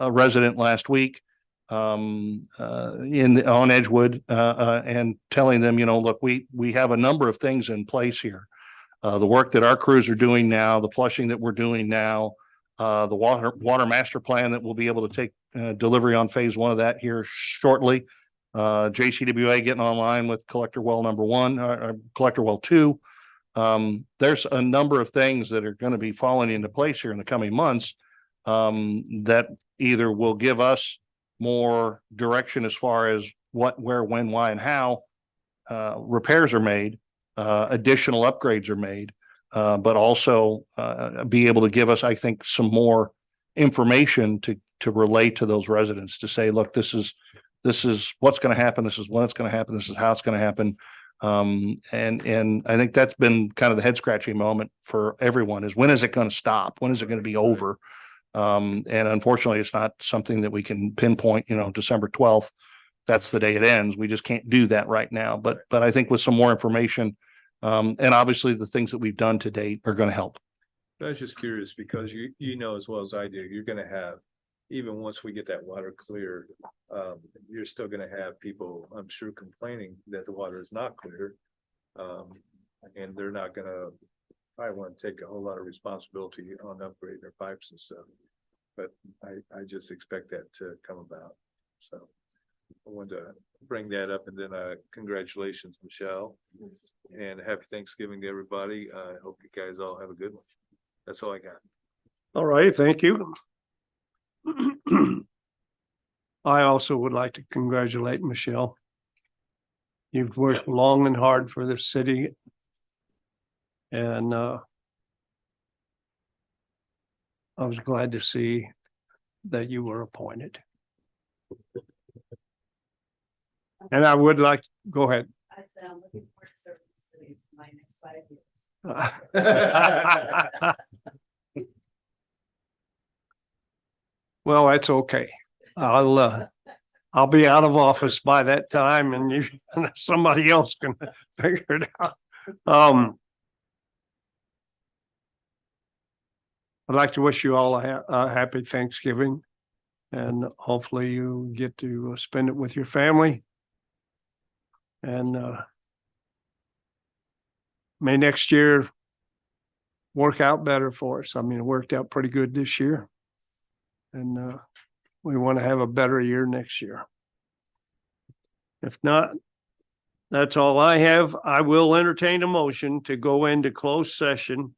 resident last week on Edgewood, and telling them, look, we have a number of things in place here. The work that our crews are doing now, the flushing that we're doing now, the water master plan that we'll be able to take delivery on phase 1 of that here shortly. JCWA getting online with collector well number 1, collector well 2. There's a number of things that are going to be falling into place here in the coming months, that either will give us more direction as far as what, where, when, why, and how repairs are made, additional upgrades are made, but also be able to give us, I think, some more information to relate to those residents, to say, look, this is what's going to happen. This is when it's going to happen. This is how it's going to happen. And I think that's been kind of the head scratching moment for everyone, is when is it going to stop? When is it going to be over? And unfortunately, it's not something that we can pinpoint, December 12th, that's the day it ends. We just can't do that right now. But I think with some more information, and obviously the things that we've done to date are going to help. I was just curious because you know as well as I do, you're going to have, even once we get that water clear, you're still going to have people, I'm sure, complaining that the water is not clear. And they're not going to, I want to take a whole lot of responsibility on upgrading their pipes and stuff. But I just expect that to come about. So I wanted to bring that up, and then congratulations, Michelle, and happy Thanksgiving to everybody. I hope you guys all have a good one. That's all I got. All right, thank you. I also would like to congratulate Michelle. You've worked long and hard for the city. And I was glad to see that you were appointed. And I would like, go ahead. I said I'm looking forward to serving the city for my next 5 years. Well, that's okay. I'll be out of office by that time, and somebody else can figure it out. I'd like to wish you all a happy Thanksgiving, and hopefully you get to spend it with your family. And may next year work out better for us. I mean, it worked out pretty good this year. And we want to have a better year next year. If not, That's all I have. I will entertain a motion to go into closed session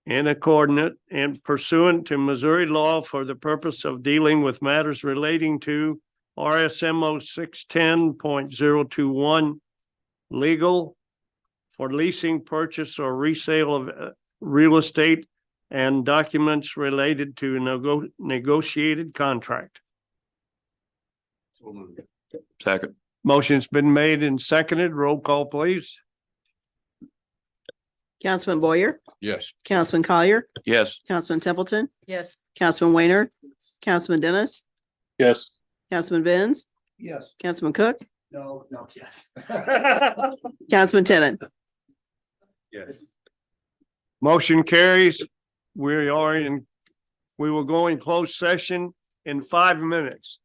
in accordance and pursuant to Missouri law for the purpose of dealing with matters relating to RSMO 610.021 legal for leasing, purchase, or resale of real estate and documents related to negotiated contract. Second. Motion's been made and seconded. Roll call, please. Councilman Boyer, Yes. Councilman Collier, Yes. Councilman Templeton, Yes. Councilman Weiner, Councilman Dennis, Yes. Councilman Benz, Yes. Councilman Cook, No, yes. Councilman Tennant. Yes. Motion carries. We will go in closed session in 5 minutes.